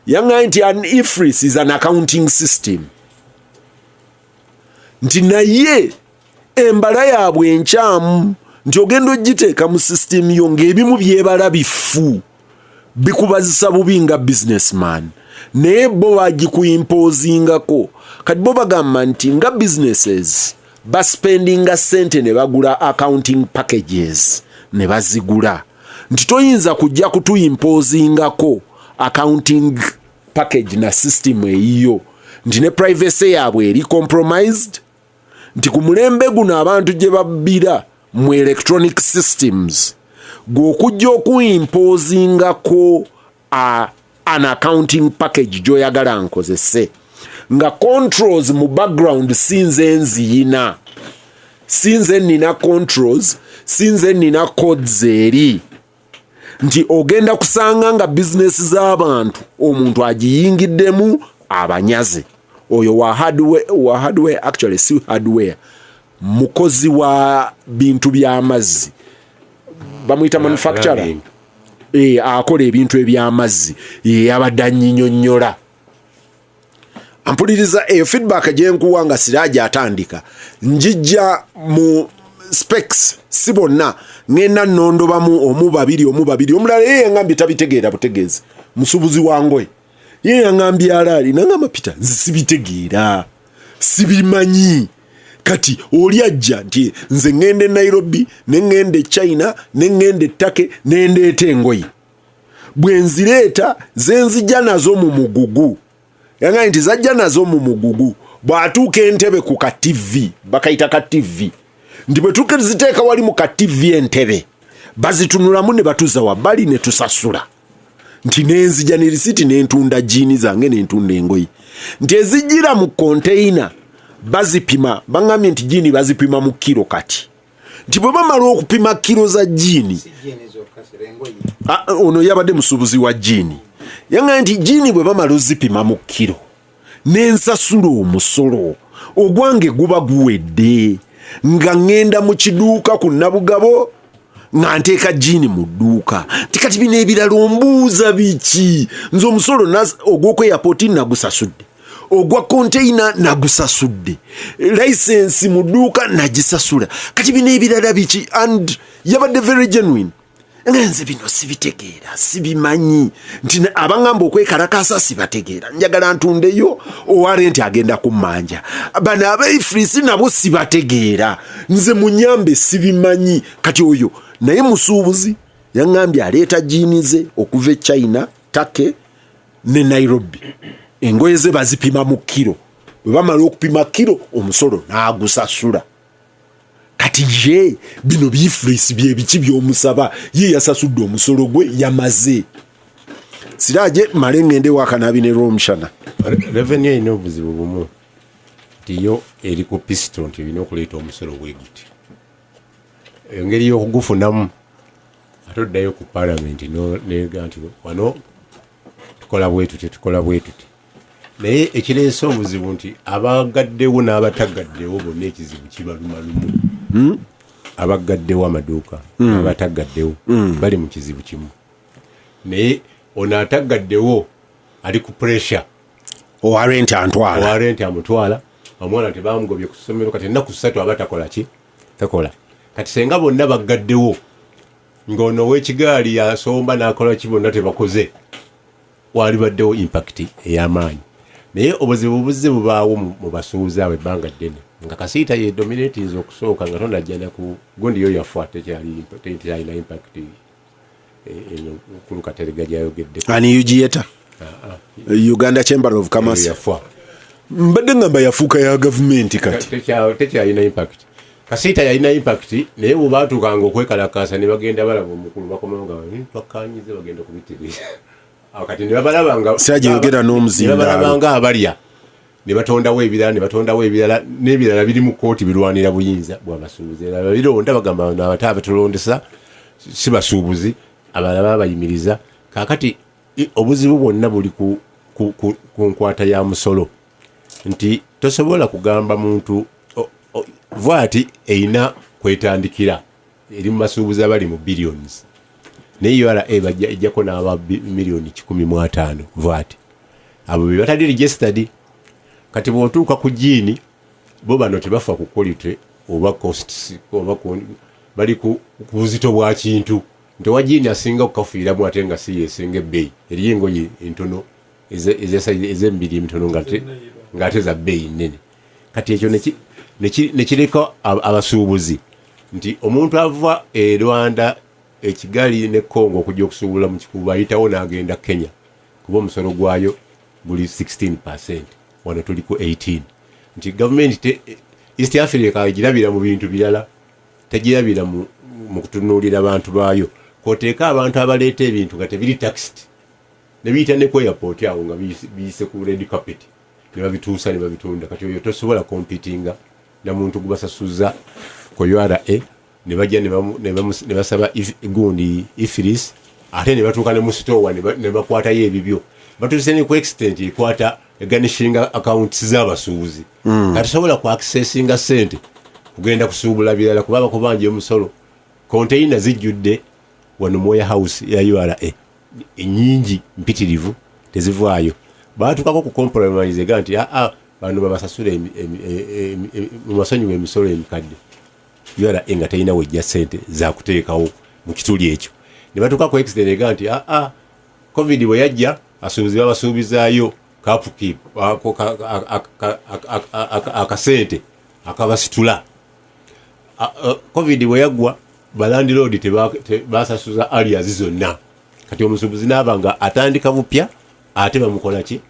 yaŋŋambye nti an Ifris is an accounting system nti naye embala yaabwe enkyamu nti ogenda ogiteeka mu system yo ng'ebimu byebala bifu bikubazisa bubi nga businessman naye bo bagikuimpozingako kati bo bagamba nti nga businesses baspendinga sente ne bagula accounting packages ne bazigula nti toyinza kujja kutuimpozingako accounting package na system eyiyo nti ne privacy yaabwe eri compromised nti ku mulembe guno abantu gye babbira mu electronic systems gw'okujja okuimpozingako an accounting package gy'oyagala nkozese nga controls mu background sinze nziyina sinze nina controls sinze nina codes eri nti ogenda kusanga nga business z'abantu omuntu agiyingiddemu abanyaze oyo wa hardware actually si hardware mukozi wa bintu by'amazzi bamuyita manufacturer akola ebintu eby'amazzi abadde anyinyonnyola ampuliriza eyo feedback gyenkuwa nga Siraaja atandika njijja mu specs si bonna ngenda nnondobamu omu babiri omulala ye yangambye tabitegeera butegeezi musubuzi wangoye ye yangambye alaali nangamba Peter nze sibitegeera sibimanyi kati oli ajja nti nze ngende Nairobi nengende China nengende Take nendeeta engoye bwe nzireeta zenzijja nazo mu mugugu yanga nti zajja nazo mu mugugu bw'atuuka entebe ku ka TV bakayita ka TV ndi bwe tukiziteeka wali mu ka TV entebe bazitunulamu ne batuza wabbali ne tusasula nti nenzijja ne risiti n'entunda jiini zange n'entunda engoye nti ezijjira mu container bazipima bangambye nti jini bazipima mu kilo kati nti bwe bamala okupima kilo za jini ono yabadde musuubuzi wa jini yangambye nti jini bwe bamala ozipima mu kilo n'ensasula omusolo ogwange guba guwedde nga ngenda mu kiduuka ku Nabugabo nga nteeka jini mu dduuka tikati bino ebirala ombuuza biki nze omusolo ogw'oku airport nagusasudde ogwa container nagusasudde license mu dduuka nagisasula kati bino ebirala biki and yabadde very genuine ngenze bino sibitegeera sibimanyi nti abangamba okwekalakasa sibategeera njagala ntundeyo owarenti agenda kummanja bano abaifrisi nabo sibategeera nze munyambe sibimanyi kati oyo naye musuubuzi yangambye aleeta jiini ze okuva e China Take ne Nairobi engoye ze bazipima mu kilo bwe bamala okupima kilo omusolo n'agusasula kati ye bino bifrisi bye biki by'omusaba ye yasasudde omusolo gwe yamaze siraje male ngende wakanabi ne Romshana revenue ino obuzibu bumu nti yo eri ku piston nti bino okuleeta omusolo gweguti engeri y'okugufunamu ate oddayo ku parliament nega nti wano tukola bwetuti naye ekireese obuzibu nti abagaddewo n'abatagaddewo bonna ekizibu kibalumalumu abagaddewo amaduuka abatagaddewo bali mu kizibu kimu naye ono atagaddewo ali ku pressure owarenti amutwala omwana tebamugobye ku ssomero kati ennaku 3 aba takola kati senga bonna bagaddewo ng'ono w'ekigaali yasomba n'akola ki bonna tebakoze walibaddewo impact ey'amaanyi naye obuzibu buzze bubaawo mu basuubuzi abo ebbanga ddene nga Kasiita ye dominates okusooka nga tonajjana ku gundi yo yafa tekyalina impact kulu Kateregga gyayogedde ani Ugieta Uganda Chamber of Commerce yafa mbadde ngamba yafuuka ya gavumenti kati tekyalina impact Kasiita yalina impact naye bwe baatuukanga okwekalakaasa ne bagenda balaba omukulu bakomawo nga twakkaanyize bagenda kubitiriza kati ne babalabanga sajegera n'omuzindaalo abalya ne batondawo ebirala n'ebirala biri mu kooti birwanira buyinza bw'abasuubuzi era babironda bagamba n'abate abatulondesa si basuubuzi abalala babayimiriza kaakati obuzibu bwonna buli ku nkwata ya musolo nti tosobola kugamba muntu vaati eyina kwetandikira eri mu basuubuzi abali mu billions naye URA ejjako n'aba miliyoni 15 vaati abo be batali registered kati bw'otuuka ku jiini bo bano tebafa ku quality oba costs oba bali ku buzito bwa kintu nti wa jiini asinga okukafiiramu ate nga si yeesenga ebbeeyi eriyo engoye entono ez'embiri emitono ng'ate za bbeeyi nnene kati ekyo nekireka abasuubuzi nti omuntu ava e Rwanda ekigali ne Congo okujja okusuubula mu kikubu ayitawo n'agenda Kenya kuba omusolo gwayo buli 16%, wano tuli ku 18. Nti gavumenti East Africa egirabira mu bintu birala, tegirabira mu kutunuulira abantu baayo. Kwoteeka abantu abaleeta ebintu nga tebiri taxed, ne biyita ne ku airport awo nga biyise ku red carpet, ne babituusa ne babitunda. Kati oyo tosobola competinga na muntu gubasasuza ku URA, ne bajja ne basaba gundi ifiris, ate ne batuuka ne mu store ne bakwatayo ebibyo. Batuuse ne ku extent ekwata eganishinga accounts z'abasuubuzi. Kati sobola ku accessinga sente kugenda kusuubula birala kuba bakubanja omusolo. Container zijjudde wano mu warehouse ya URA enyingi mpitirivu tezivaayo. Baatukako ku compromise ganti bano babasasule mu masonyiwe emisolo emikadde. URA nga tayina wejja sente za kuteekawo mu kituli ekyo. Ne batuuka ku extent ganti COVID bwe yajja asuubuzi babasuubizaayo kapuki akasente akabasitula. COVID bwe yaggwa balandiroodi tebasasuza areas zonna. Kati omusuubuzi n'abanga atandika bupya ate bamukola ki?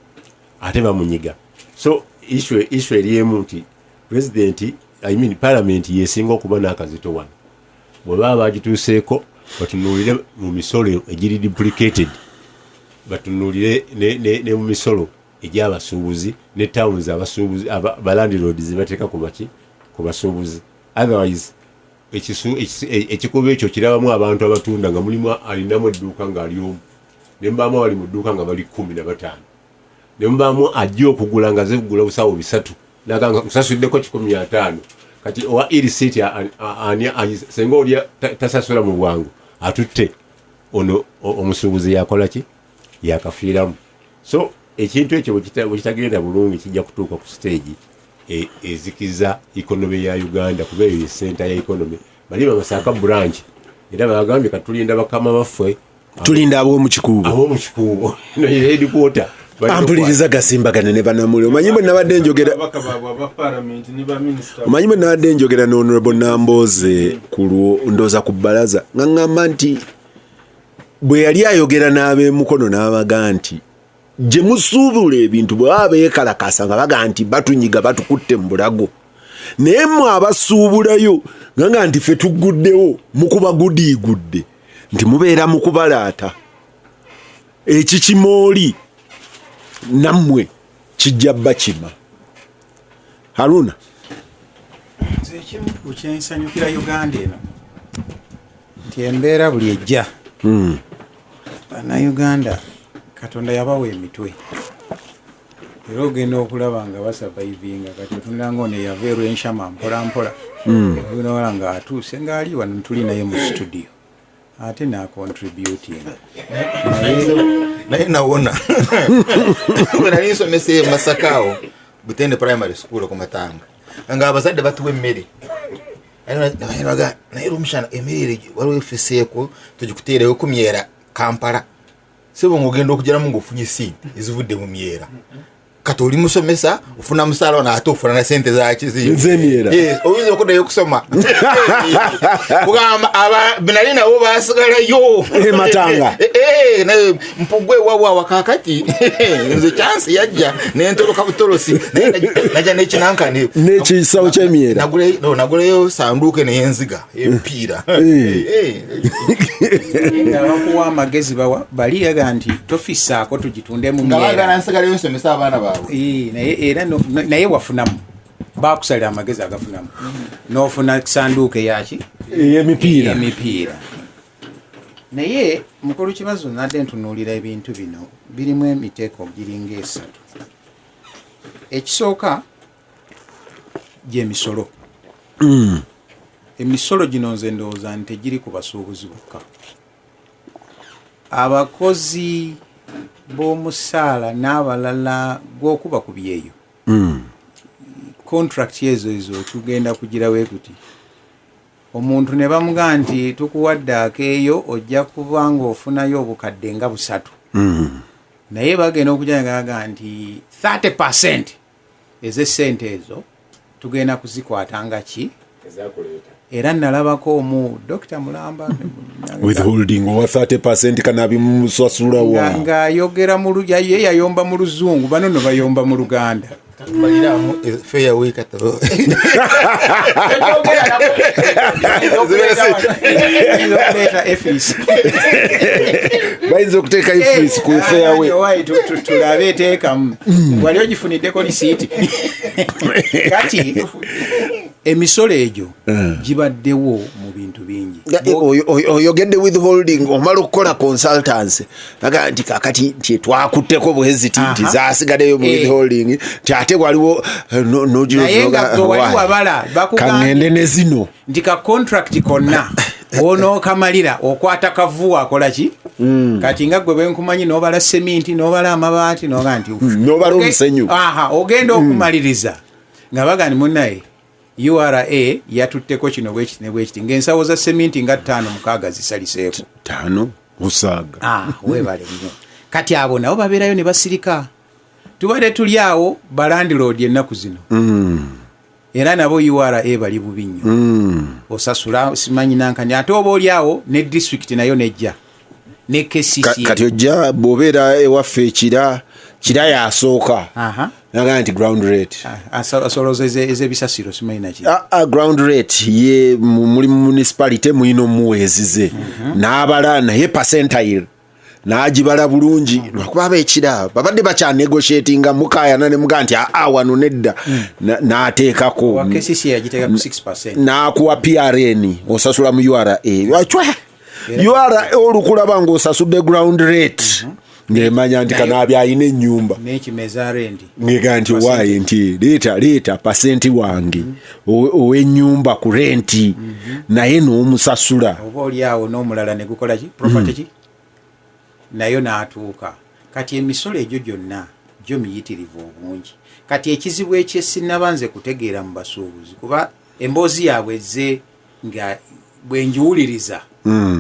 Ate bamunyiga. So issue eriemu nti parliament yesinga okuba n'akazito wano. Bwe baba bagituuseeko batunuulire mu misolo egiri duplicated, batunuulire ne mu misolo egy'abasuubuzi ne towns abasuubuzi balandlords zebateeka ku basuubuzi. Otherwise ekikuba ekyo kirabamu abantu abatunda nga mulimu alinamu edduuka ng'ali omu, ne mubaamu abali mu dduuka nga bali 15, ne mubaamu ajja okugula nga zigula busawo 3 naganga kusasuddeko 150. Kati owa irisiti senga olya tasasula mu bwangu atutte ono omusuubuzi yakola ki yakafiiramu. So ekintu ekyo bwe kitagenda bulungi kijja kutuuka ku stage ezikiza ikonomi ya Uganda kuba eyo senta ya ikonomi. Bali bamasaka branch era bagambye katulinda bakama baffe tulinda ab'omu kikuubo no headquarter ampuliriza gasimbagane ne banamuli. Omanyi bwe nabadde njogera ne Honorable Nambooze ku ndooza ku bbalaza ng'aŋŋamba nti bwe yali ayogera n'ab'emukono n'abaga nti gye musuubula ebintu bwe baba beekalakasa nga baga nti batunyiga batukutte mu bulago, naye mmwe abasuubulayo nga nti ffe tugguddewo mukuba gudiigudde nti mubeera mu kubalaata ekikimooli nammwe kijja bba kima. Haruna nze ekimu ku kyensanyukira Uganda eno nti embeera buli ejja bannayuganda Katonda yabawa emitwe era ogenda okulaba nga basavaivinga. Kati otunula ngaono eyaveeru enshama mpolampola oginawala nga atuuse ng'ali wano tuli naye mu studio ate nacontributinga naye nawona bwe nali nsomesa Masakaawo Butende primary school ku Matanga nga abazadde batuwa emmere naye omushana emmere waliwo efeseeko tugikuteereyo ku myera Kampala sebo ngogenda okugeramu ng'ofunye sente ezivudde mu myera. Kati oli musomesa ofuna musaala n'ate ofuna na sente z'emyera oyinza okuddayo okusoma kugamba benali nabo baasigalayo Matanga naye mpugwe ewaabwe kakati nze chansi yajja n'entoloka butolosi najja n'ekinankane n'ekisawo ky'emyera naguleyo sanduuke n'enziga empiira abakuwa amagezi bali yaga nti tofisaako tugitunde mu myera nga bagana nsigalayo nsomesa abaana baabwe. naye wafunamu bakusalira amagezi agafunamu n'ofuna sanduuke yaki emipiira. Naye mukulu kibazo nadde ntunuulira ebintu bino birimu emiteeko giringa 3. Ekisooka gy'emisolo. Emisolo gino nze ndowooza nti tegiri ku basuubuzi bokka, abakozi b'omusaala n'abalala gw'okuba ku byeyo contract ezo tugenda kugirawo ekuti omuntu ne bamugaa nti tukuwadde akeeyo ojja kuba ng'ofunayo obukadde nga 3 naye bagenda okujagaga nti 30% ez'essente ezo tugenda kuzikwata nga ki era nalabako omu Dr. Mulamba withholding owa 30% kanabi musasula wa ng'ayogera ye yayomba mu Luzungu, bano no bayomba mu Luganda. Fair way katalo bayinza okuteeka ifisi ku fair way tulabe teekamu wali ogifuniddeko lisiiti kati emisolo egyo gibaddewo mu bintu bingi. oyogedde withholding omala okukola consultancy naga nti kakati nti twakutteko bweziti nti zaasigaddeyo mu withholding ti ate waliwo kangende ne zino nti ka contract konna onookamalira okwata kavuwa akola ki kati nga gwe bwenkumanyi n'obala seminti n'obala amabaati noga nti n'obala omusenyu ogenda okumaliriza nga bagani munnaye URA yatutteko kino bwekiti ne bwekiti ng'ensawo za seminti nga 5-6 zisaliseeko 5 musaaga weebale nnyo kati abo nabo babeerayo ne basirika tubadde tuli awo balandiroodi ennaku zino era nabo URA bali bubi nnyo osasula simanyi nankani ate oba oli awo ne district nayo nejja ne KCC kati ojja bw'obeera ewaffe ekira yasooka naga nti ground rate asoloza ez'ebisasiro simanyi naki ground rate ye muli municipality mulina omuweezize n'abala naye percentile n'agibala bulungi lwakuba ab'ekira babadde bakyanegotiatinga mukayana ne mugaa nti wano nedda n'ateekako n'akuwa PRN osasula mu URA URA olukulaba ng'osasudde ground rate ng'emanya nti kanaabi alina ennyumba ng'ega nti owaaye nti leeta pasenti wange ow'ennyumba ku renti naye n'omusasula oba oli awo n'omulala ne gukola ki property ki nayo n'atuuka kati emisolo egyo gyonna gyo miyitirivu obungi kati ekizibu ekyesinabanze kutegeera mu basuubuzi kuba emboozi yaabwe ezze nga bwenjiwuliriza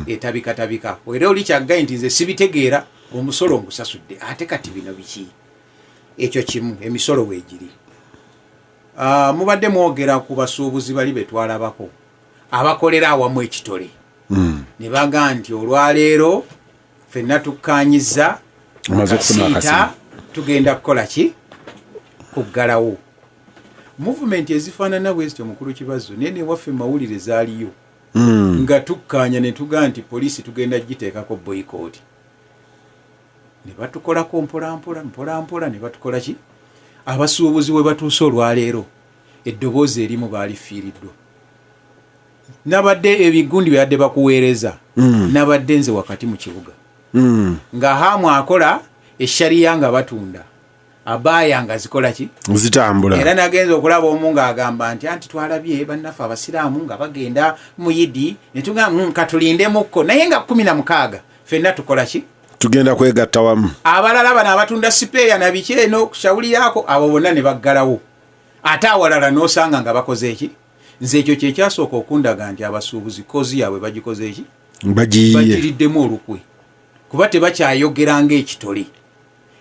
etabikatabika era oli kyaggaye nti nze sibitegeera omusolo ngusasudde ate kati bino biki ekyo kimu emisolo weegiri mubadde mwogera ku basuubuzi bali betwalabako abakolera awamu ekitole ne baga nti olwaleero ffenna tukkaanyiza kasiita tugenda kukola ki kuggalawo muvumenti ezifaanana bwezityo mukulu kibazo naye newaffe mawulire zaaliyo nga tukkaanya ne tugaa nti poliisi tugenda giteekako boyikooti ne batukolako mpolampola ne batukola ki abasuubuzi we batuuse olwaleero eddoboozi erimu baalifiiriddwa nabadde ebigundi byabadde bakuweereza nabadde nze wakati mu kibuga nga hamu akola eshariya nga batunda abaaya nga zikola ki zitambula era nagenza okulaba omu ng'agamba nti anti twalabye bannaffe abasiraamu nga bagenda mu yidi ne tugamba katulindemukko naye nga 16 ffenna tukola ki tugenda kwegatta wamu abalala bano abatunda sipeeya na biki eno kushawulirako abo bonna ne baggalawo ate awalala n'osanga nga bakoze eki nze ekyo kyekyasooka okundaga nti abasuubuzi kozi yaabwe bagikoze eki bagiriddemu olukwe kuba tebakyayogeranga ekitole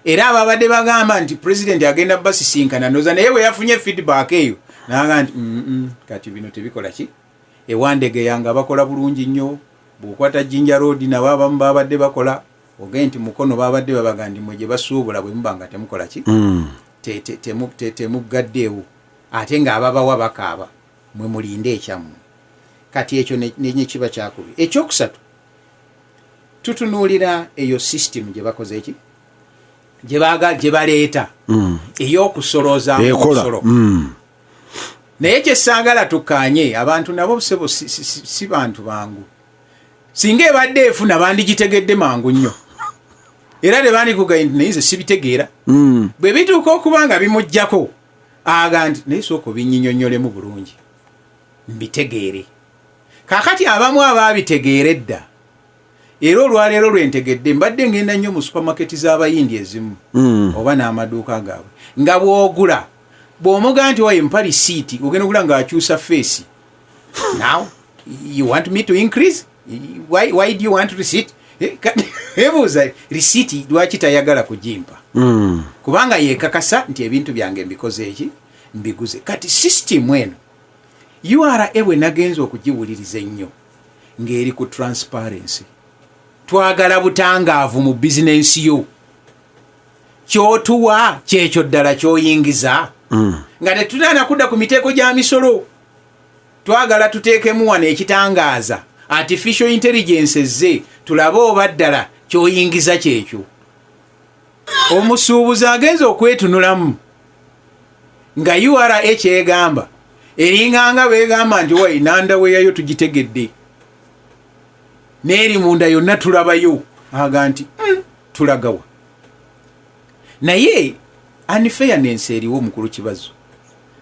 era ababadde bagamba nti pulezidenti agenda basisinkana noza naye bwe yafunye feedback eyo naga nti kati bino tebikola ki ewandege yanga bakola bulungi nnyo bw'okwata Jinja Road nabo abamu babadde bakola ogee nti mukono babadde babaga ndi mwe gye basuubula bwe mubanga temukola ki temuggaddeewo ate ng'ababawa bakaaba mwe mulinde ekyammwe kati ekyo nenye kiba kyakubi ekyokusatu tutunuulira eyo system gye bakoze eki gye baleeta ey'okusolooza omusolo naye kyesaagala tukkaanye abantu nabo sebo si bantu bangu singa ebadde efuna bandigitegedde mangu nnyo era ne bandikugaye nti naye nze sibitegeera bwe bituuka okuba nga bimuggyako aga nti naye sooka obinyinyonnyolemu bulungi mbitegeere kaakati abamu abaabitegeera edda era olwaleero lwentegedde mbadde ngenda nnyo mu supamaketi z'abayindi ezimu oba n'amaduuka gaabwe nga bw'ogula bw'omuga nti waye mpa risiiti ogenda ogula ng'akyusa feesi now you want me to increase why do you want receipt ebuuza risiiti lwaki tayagala kugimpa kubanga yeekakasa nti ebintu byange mbikoze eki mbiguze kati sisitimu eno URA bwe nagenza okugiwuliriza ennyo ng'eri ku transparency twagala butangaavu mu bizinensi yo kyotuwa kyekyo ddala kyoyingiza nga tetunaana kudda ku miteeko gya misolo twagala tuteekemu wano ekitangaaza artificial intelligence ze tulabe oba ddala kyoyingiza kyekyo omusuubuzi agenza okwetunulamu nga URA kyegamba eringanga beegamba nti wayi nandaweyayo tugitegedde n'eri munda yonna tulabayo aga nti tulagawa naye unfairness eriwo mukulu kibazo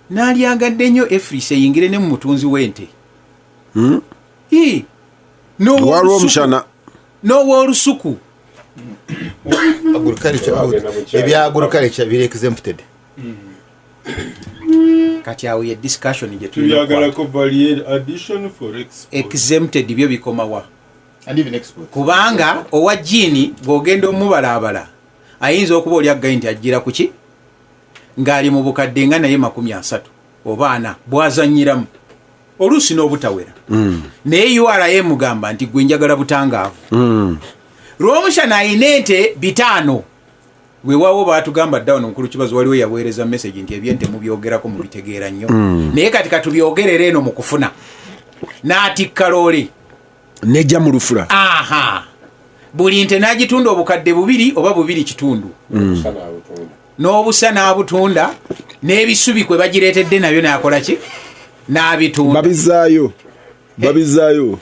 n'alyagadde nnyo efris eyingire ne mu mutunzi w'ente n'ow'olusuku ebya agriculture biri exempted kati awo ye discussion gye tuyagalako value addition for exempted byo bikomawa and even export kubanga owa jini bw'ogenda omubalaabala ayinza okuba oli aggaye nti ajjira ku ki ng'ali mu bukadde nga naye 30 oba 40 bw'azannyiramu oluusi n'obutawera naye URA mugamba nti gwe njagala butangaavu lw'omushana ayina ente 5 weewaawo baatugamba dda wano mukulu kibazo waliwo yaweereza message nti ebyente mubyogerako mubitegeera nnyo naye kati katubyogerera eno mu kufuna n'atikka loole nejja mu lufula buli nte n'agitunda obukadde 2 oba 2 kitundu n'obusa n'abutunda n'ebisubi kwe bagireetedde nabyo n'akola ki n'abitunda babizaayo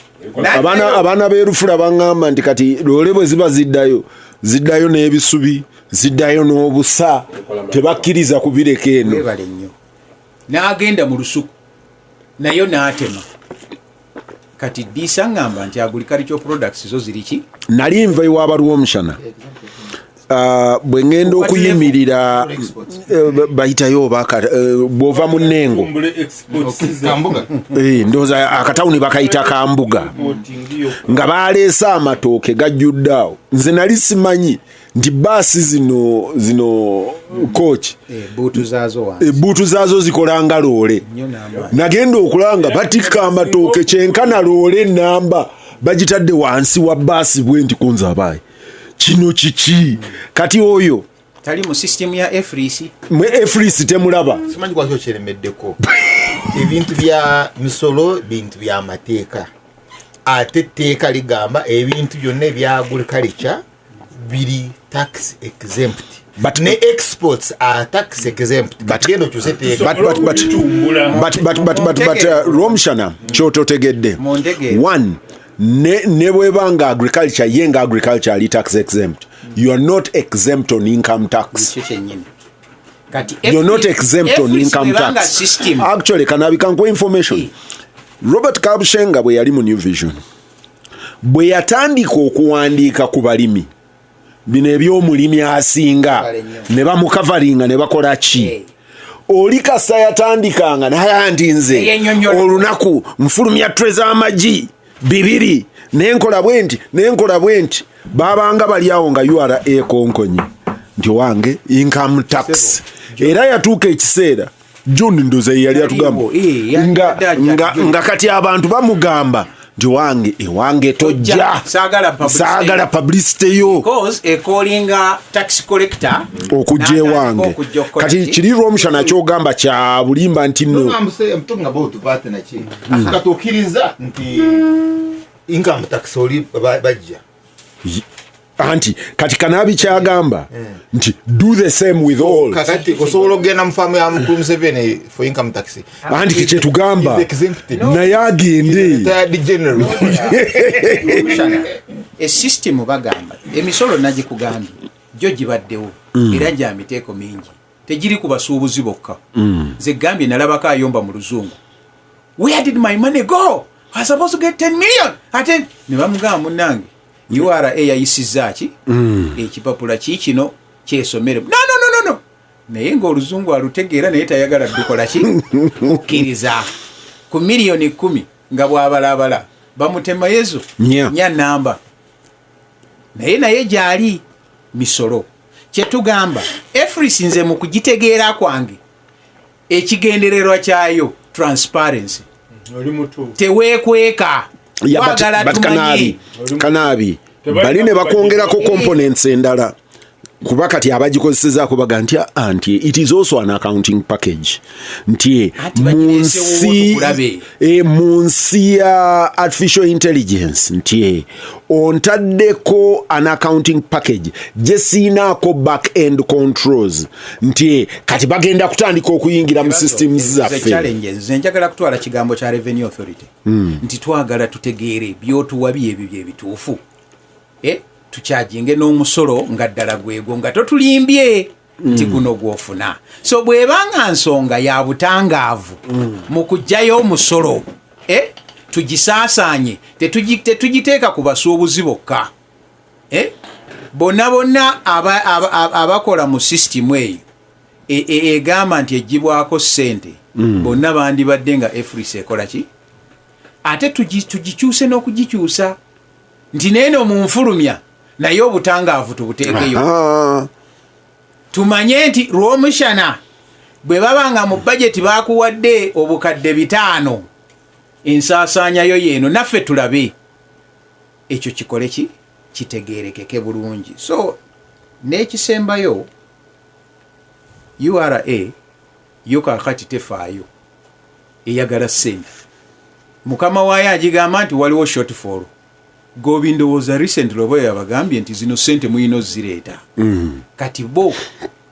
abaana b'erufula baŋŋamba nti kati loole bwe ziba ziddayo n'ebisubi ziddayo n'obusa tebakkiriza kubireka eno webale nnyo n'agenda mu lusuku nayo n'atema kati ddiisa ŋŋamba nti agricultural products zo ziri ki nali nva ewaaba lw'omushana bwe ngenda okuyimirira bayitayo bw'ova mu Nnengo ndowooza akatawuni bakayita Kambuga nga baleese amatooke gajjudde awo nze nali simanyi nti baasi zino kooki ebbuutu zaazo zikola nga loole nagenda okulanga batikka amatooke kyenkana loole enamba bagitadde wansi wa baasi bwe nti kunzabaayi kino kiki kati oyo tali mu system ya efrisi temulaba simanyi kwakyo kyeremeddeko ebintu bya misolo bintu bya mateeka ate etteeka ligamba ebintu byonna ebya agriculture biri tax exempt ne exports are tax exempt bagenda okyuse teeka but Romshana kyototegedde one ne bwebanga agriculture yenga agriculture ali tax exempt you are not exempt on income tax you're not exempt on income tax actually kanabika information Robert Kabushenga bwe yali mu New Vision bwe yatandika okuwandiika ku balimi bino eby'omulimi asinga ne bamukavaringa ne bakola ki oli kasa yatandikanga naye nti nze olunaku nfulumya twe z'amagi 2 nenkola bwenti babanga bali awo nga URA konkonyi nti wange income tax era yatuuka ekiseera John ndoze yali atugamba nga kati abantu bamugamba nti wange tojja saagala publicity yo because callinga tax collector okujja ewange kati kiri Romshana kyogamba kya bulimba nti no mtunga botu pate na ki akatukiriza nti income tax oli bajja anti kati kanabi kyagamba nti do the same with all kakati osobola ogenda mu famu ya mukulu Museveni for income tax anti kiche tugamba na yagende a system bagamba emisolo nagikugambye gyo gibaddewo era gya miteeko mingi tegiri ku basuubuzi bokka ze gambye nalabako ayomba mu luzungu where did my money go I was supposed to get 10 million ate ne bamugamba munnange URA yayisizza ki ekipapula kikino kyesomere no naye ng'oluzungu alutegeera naye tayagala dukola ki okkiriza ku miliyoni 10 nga bw'abalabala bamutema yezo nya namba naye gyali misolo kyetugamba efrisi nze mu kugitegeera kwange ekigendererwa kyayo transparency teweekweka kanabi bali ne bakongerako components endala kuba kati abagikozesezaako baga nti anti it is also an accounting package nti munsi ya artificial intelligence nti ontaddeko an accounting package gyesiinaako back end controls nti kati bagenda kutandika okuyingira mu systems zaffe njagala kutwala kigambo kya revenue authority nti twagala tutegeere byotuwa byebyo byebituufu tukyajinge n'omusolo nga ddala gwego nga totulimbye nti guno gwofuna so bwebanga nsonga ya butangaavu mu kujjayo omusolo tugisaasaanye tetugiteeka ku basuubuzi bokka bonna abakola mu sisitimu eyo egamba nti egibwako ssente bonna bandibadde nga efrisi ekola ki ate tugikyuse n'okugikyusa nti neeno mu nfulumya naye obutangaavu tubuteekeyo tumanye nti lw'omushana bwe babanga mu bajeti bakuwadde obukadde 5 ensaasaanyayo yeeno naffe tulabe ekyo kikole ki kitegeerekeke bulungi so n'ekisembayo URA yo kakati tefaayo eyagala ssente mukama waayo agigamba nti waliwo shortfall gobindowooza recently oba yabagambye nti zino sente muyina ozireeta kati bo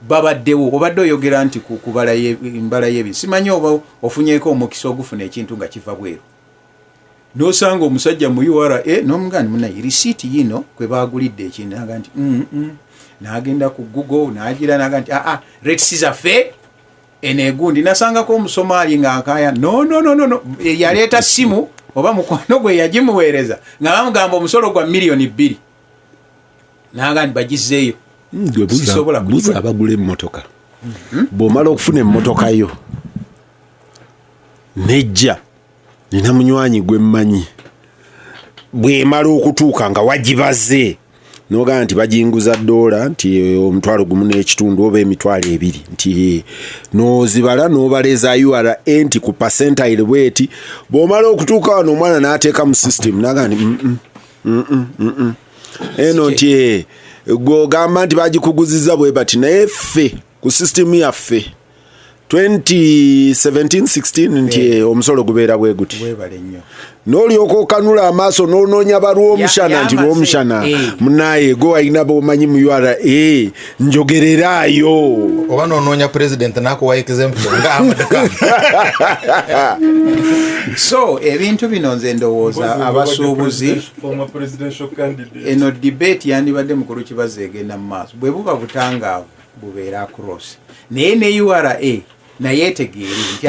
babaddewo obadde oyogera nti kubala embala y'ebintu simanyi oba ofunyeeko omukisa ogufuna ekintu nga kiva bweru n'osanga omusajja mu URA n'omugandi munaye risiiti yino kwe baagulidde ekintu naga nti n'agenda ku Google n'agira naga nti rates zaffe eneegundi nasangako omusomaali ng'akaaya no yaleeta simu oba mukwano gwe yagimuweereza nga bamugamba omusolo gwa $2,000,000 naga nti bagizeeyo buza abagula emmotoka bw'omala okufuna emmotoka yo nejja nina munywanyi gwe mmanyi bw'emala okutuuka nga wagibaze nogaa nti bajinguza $1 nti $1.5 oba $2 nti nozibala nobaleza URA enti ku percentile bweti bw'omala okutuuka wano omwana n'ateeka mu system nagaa nti eno nti gogamba nti bagikuguziza bwe bati naye ffe ku system yaffe 2017-16 nti omusolo gubeera bwe guti n'olyoka okanula amaaso n'onoonya balw'omushana nti lw'omushana munaye go alina b'omanyi mu URA njogereraayo oba n'onoonya president n'akuwa exemption ng'amadeka so ebintu bino nze ndowooza abasuubuzi eno debate yandibadde mukulu kibazo egenda mu maaso bwe buba butangaavu bubeera across naye ne URA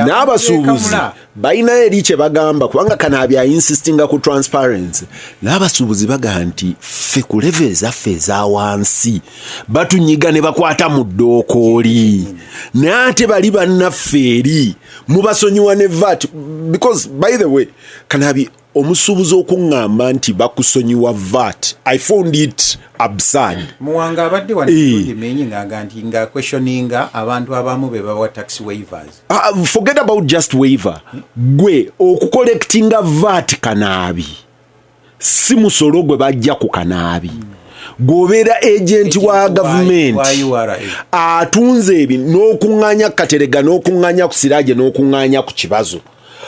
n'abasuubuzi balina eri kye bagamba kubanga Kanabye insistinga ku transparency n'abasuubuzi bagamba nti ffe ku level ezaffe eza wansi batunyiga ne bakwata mu ddookooli n'ate bali bannaffe eri mubasonyiwa ne VAT because by the way Kanabye omusuubuzi okuŋŋamba nti bakusonyiwa VAT I found it absurd muwanga abadde wanimenyi ng'aga nti nga questioninga abantu abamu be bawa tax waivers forget about just waiver gwe okukollectinga VAT Kanabye si musolo gwe bajja ku Kanabye gobeera agent wa government atunze ebi n'okuŋŋanya Katerega n'okuŋŋanya ku Siraje n'okuŋŋanya ku Kibazo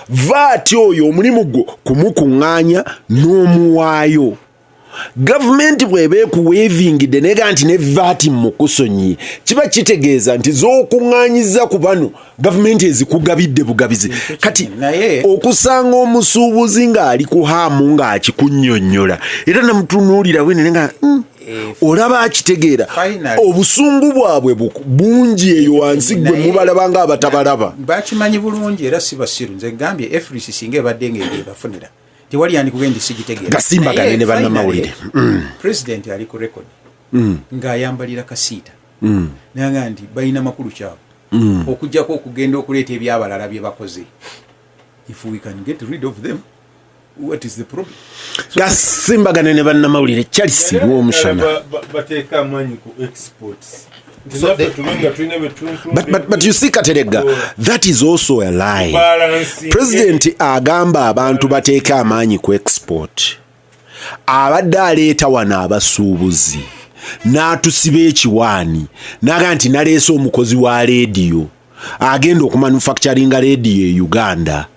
VAT oyo omulimu gwo kumukuŋŋanya n'omuwaayo gavumenti bw'eba ekuweevingidde nega nti ne VAT mukusonyi kiba kitegeeza nti z'okuŋŋaanyiza ku bano gavumenti ezikugabidde bugabizi kati okusanga omusuubuzi ng'ali ku haamu ng'akikunnyonnyola era namutunuulira wenene nga olaba akitegeera obusungu bwabwe bungi eyo wansi gwe mubalaba nga abatabalaba bakimanyi bulungi era si basiru nze gambye FRC singa ebadde ng'ebafunira tewali yandi kugenda sigitegeera gasimbagane ne bannamawulire president ali ku record ng'ayambalira kasiita naga nti balina makulu kyabo okujjako okugenda okuleeta ebyabalala bye bakoze if we can get rid of them what is the problem gasimbagane ne bannamawulire Chelsea lw'omushana bateeka amanyi ku exports But you see Katerega, that is also a lie. President agamba abantu bateeka amaanyi ku export. Abadde aleeta wano abasuubuzi n'atusiba ekiwaani naga nti naleese omukozi wa leediyo agenda okumanufacturinga leediyo e Uganda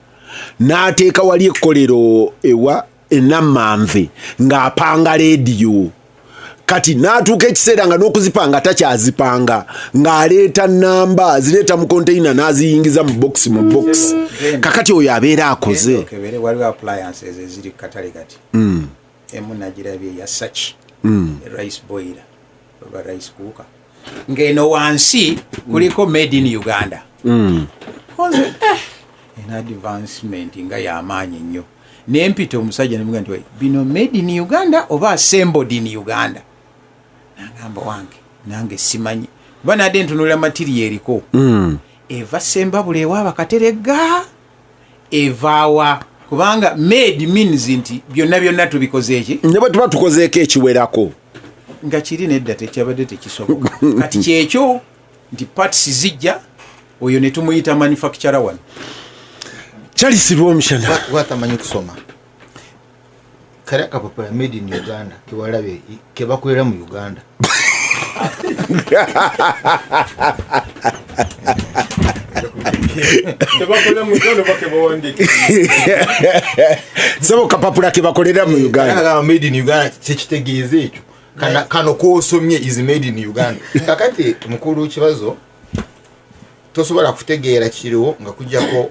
n'ateeka wali ekkolero ewa ennamanve ng'apanga leediyo kati n'atuuka ekiseera nga n'okuzipanga takyazipanga ng'aleeta namba zireeta mu container n'aziyingiza mu box kakati oyo abeera akoze waliwo appliances eziri katale kati emu nagirabye ya Sachi rice boiler oba rice cooker ng'eno wansi kuliko made in Uganda konze en advancement nga y'amaanyi nnyo nempita omusajja nemuga nti bino made in Uganda oba assembled in Uganda nagamba wange nange simanyi kuba nadde ntunulira material eriko eva Sembabule ewaaba Katerega evaawa kubanga made means nti byonna tubikoze eki ne bwe tuba tukozeeko ekiwerako nga kiri nedda tekyabadde tekisoboka kati kyekyo nti parts zijja oyo ne tumuyita manufacturer wano Chelsea lw'omushana watamanyi kusoma kale akapapula made in Uganda kewalabe kebakolera mu Uganda tebakola mu Uganda bake bawandike sebo kapapula ke bakolera mu Uganda made in Uganda kitegeeze ekyo kano kosomye is made in Uganda kakati mukulu kibazo tosobola kutegeera kiriwo nga kujjako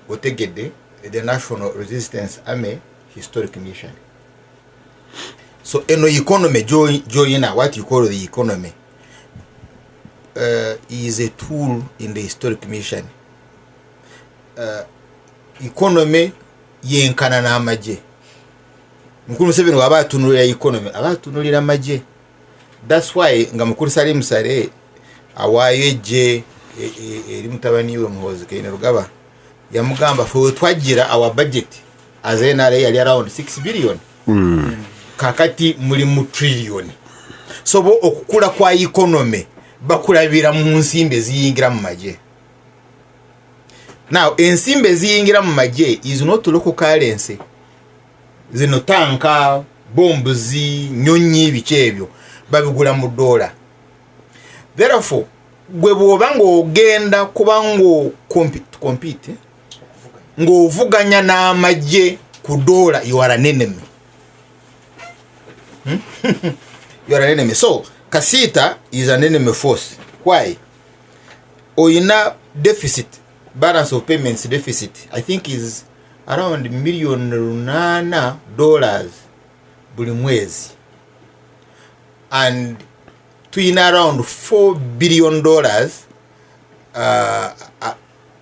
otegedde the National Resistance Army Historic Mission. So eno economy join what you call the economy is a tool in the historic mission. Economy yenkana na amaje. Mukuru Museveni waba atunulira economy aba atunulira amaje. That's why nga mukuru Salim Sare awayeje eri mutabani we Muhoozi Kainerugaba yamugamba for twagira our budget as NRA yali around 6 billion. Kakati muli mu trillion. So bo okukula kwa economy bakulabira mu nsimbe ziyingira mu maje. Now ensimbe ziyingira mu maje is not local currency. Zino tanka, bombuzi, nyonyi bichebyo babigula mu dollar. Therefore gwe bwoba ng'ogenda kuba compete ng'ovuganya n'amagye ku dola you are an enemy. You are an enemy. So Kasita is an enemy force. Why? Oyina deficit, balance of payments deficit, I think is around $1,800,000 buli mwezi, and tuyina around $4 billion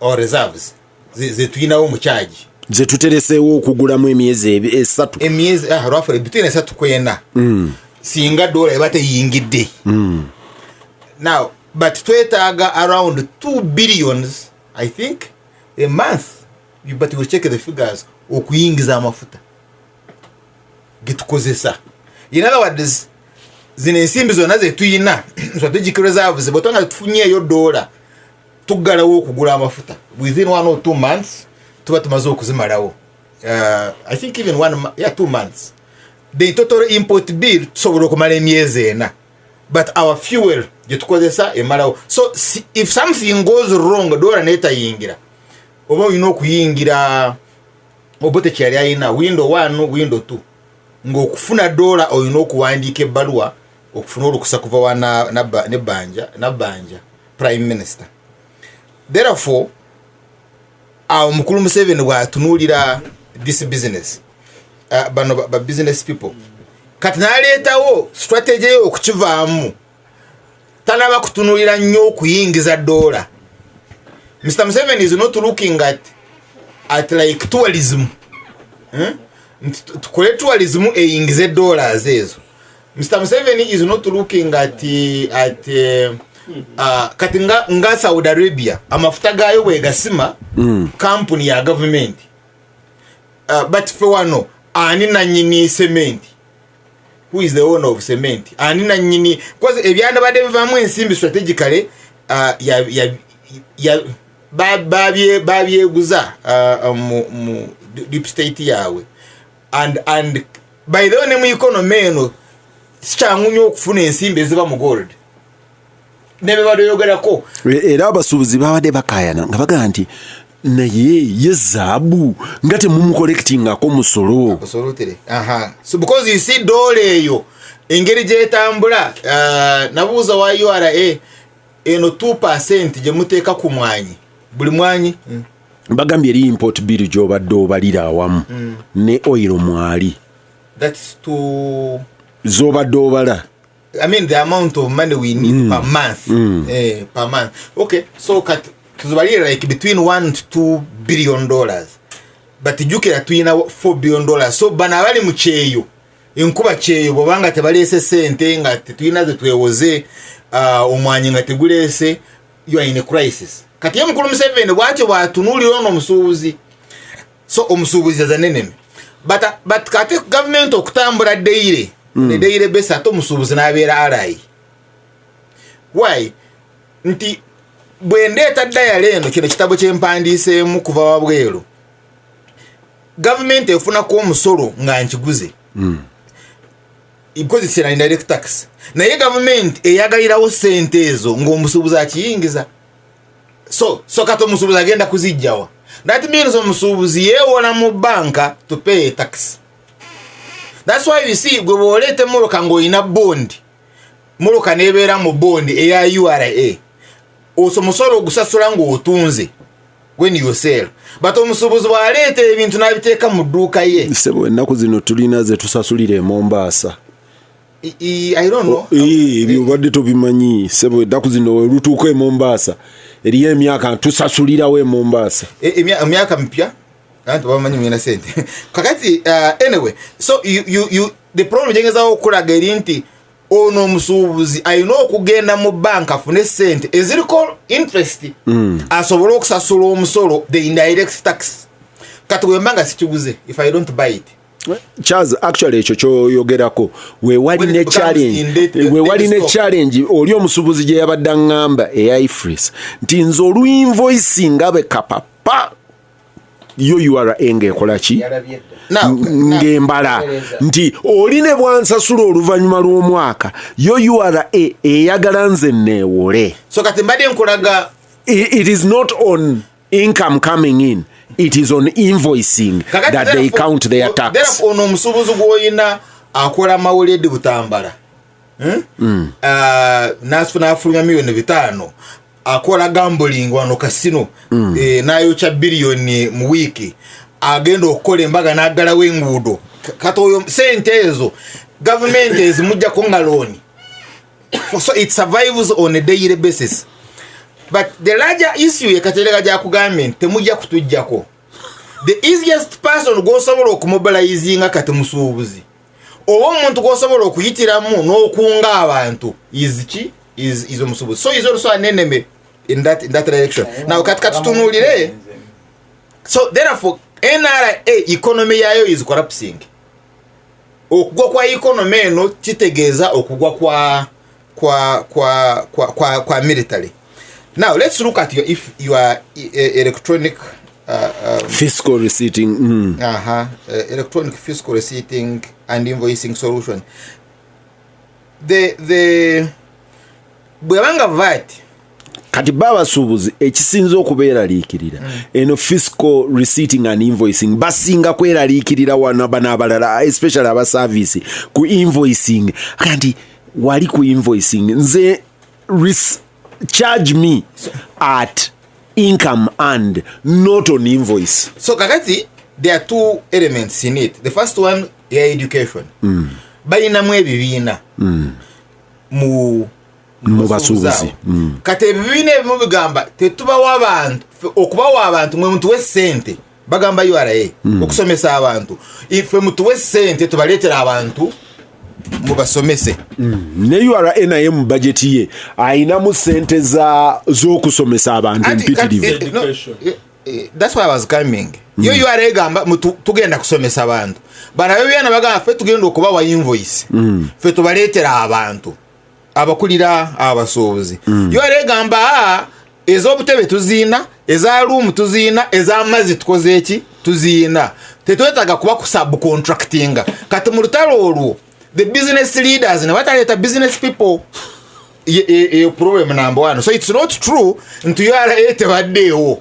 or reserves ze tuyinawo mu charge ze tutereseewo okugulamu emyezi 3 emyezi rafale between 3 kwena singa dola ebate yingidde. Now but twetaaga around 2 billions I think a month, but you will check the figures okuyingiza amafuta gitukozesa. In other words, zine ensimbi zonna ze tuyina strategic reserves botonga tufunye yo dola tugalawo okugula amafuta within 1 or 2 months tuba tumaze okuzimalawo. I think even 2 months the total import bill tusobola okumala emyezi ena, but our fuel gitukozesa emalawo. So if something goes wrong dola neta yingira oba oyina okuyingira obote kyali ayina window 1 window 2 ng'okufuna dola oyina okuwandiika ebbaluwa okufuna olukusa kuva wa Nabbanja prime minister. Therefore mukulu Museveni bw'atunuulira this business bano ba business people kati naleetawo strategy yo okukivaamu tanaba kutunuulira nnyo okuyingiza dola. Mr. Museveni is not looking at like tourism. Tukole tourism eyingize dollars ezo. Mr. Museveni is not looking at kati nga Saudi Arabia amafuta gayo bwegasima company ya government, but for wano ani na nyini cement, who is the owner of cement, ani na nyini because ebyanda bade bivamu ensimbi strategically ya babye guza mu deep state yawe and by the way mu economy eno sikyangunyo okufuna ensimbi eziba mu gold nebe badoyogerako era abasuubuzi babadde bakayana nga bagamba nti naye ye zaabu nga temumucollectingako musolo. So because you see dole eyo engeri gyetambula nabuuza wa URA eno 2% gye muteeka ku mwanyi buli mwanyi bagambye eri import bill gy'obadde obalira awamu ne oil mwali that's to z'obadde obala. I mean the amount of money we need per month. Per month. Okay, so tuzubalire like between $1 to $2 billion. But jukira tuyina $4 billion. So bana bali mu kyeyo enkuba kyeyo bobanga tebalese sente nga tuyina ze twewoze omwanyi nga tegulese, you are in a crisis. Kati ye mukulu Museveni bwatyo bwatunulira ono omusuubuzi. So omusuubuzi as an enemy. But kati government okutambula daily. Ne daily besa to omusuubuzi n'abeera alai. Why? Nti bwendeta dayale eno kino kitabo kyempandiiseemu kuva wabweru. Government efuna ko omusolo nga nkiguze. Because it's an indirect tax. Naye government eyagalirawo sente ezo ng'omusuubuzi akiyingiza. so kato musubuzi agenda kuzijjawa. That means omusubuzi yeewona mu banka to pay a tax. That's why you see gwe bolete muluka ng'oyina bond, muluka nebeera mu bond eya URA, oso musolo ogusasula ng'otunze when you sell. But omusubuzi bw'aleeta ebintu n'abiteeka mu dduuka ye. Sebo ennaku zino tulina ze tusasulira e Mombasa. I don't know. Ebyo obadde tobimanyi. Sebo ennaku zino olutuuka e Mombasa eriyo emyaka tusasulirawo e Mombasa. Emyaka mpya anti bamanyi mwina sente. Kakati anyway, so you the problem jengeza okulaga eri nti ono omusuubuzi ayina okugenda mu banka afune sente eziriko interest asobola okusasula omusolo the indirect tax. Kati wembanga sikiguze if I don't buy it. Charles, actually ekyo kyoyogerako weewali ne challenge oli omusuubuzi gye yabadde aŋŋamba eya IFRIS nti nze oluinvoicing abe kapapa yo URA ng'ekola ki ng'embala nti oli ne bwansasula oluvannyuma lw'omwaka yo URA eyagala nze neewole. So kati mbadde nkulaga it is not on income coming in, it is on invoicing that they count their tax. Therefore ono omusuubuzi gw'oyina akola mawuledi Butambala n'afulumya $5,000,000 akola gambling wano kasino n'ayokya billion mu wiiki agenda okukola embaga n'aggalawo enguudo. Kati oyo sente ezo government ezimuggyako nga looni, so it survives on a daily basis. But the larger issue yekatereka gya kugambye temujja kutujjako. The easiest person gw'osobola okumobilizinga kati musuubuzi oba omuntu gw'osobola okuyitiramu n'okunga abantu is omusuubuzi. So is also an enemy in that direction. Now kati tutunuulire, so therefore NRA economy yayo is collapsing. Okugwa kwa economy eno kitegeeza okugwa kwa military. Now let's look at your electronic fiscal receipting. Electronic fiscal receipting and invoicing solution. The bwebanga VAT kati babasuubuzi ekisinza okubeeraliikirira eno fiscal receipting and invoicing basinga kweraliikirira wano bano abalala especially aba service ku invoicing. Kandi wali ku invoicing nze charge me at income and not on invoice. So kakati there are two elements in it. The first one is education. Bayinamu ebibiina mu basuubuzi. Kati ebibiina ebimu bigamba tetubawa abantu okubawa abantu mwe muntu w'essente bagamba URA okusomesa abantu ife muntu w'essente tubaleetera abantu mubasomese. Ne URA naye mu budget ye ayinamu sente z'okusomesa abantu mpitirivu. That's why I was coming. Yo URA gamba tugenda kusomesa abantu bana bebyana bagamba fe tugenda okubawa invoice fe tubaleetera abantu abakulira abasuubuzi. URA gamba ez'obutebe tuziina, eza room tuziina, ez'amazzi tukoze eki tuziina, tetwetaaga kuba ku subcontractinga. Kati mu lutalo olwo the business leaders ne bataleeta business people problem number one. So it's not true nti URA tebaddeewo.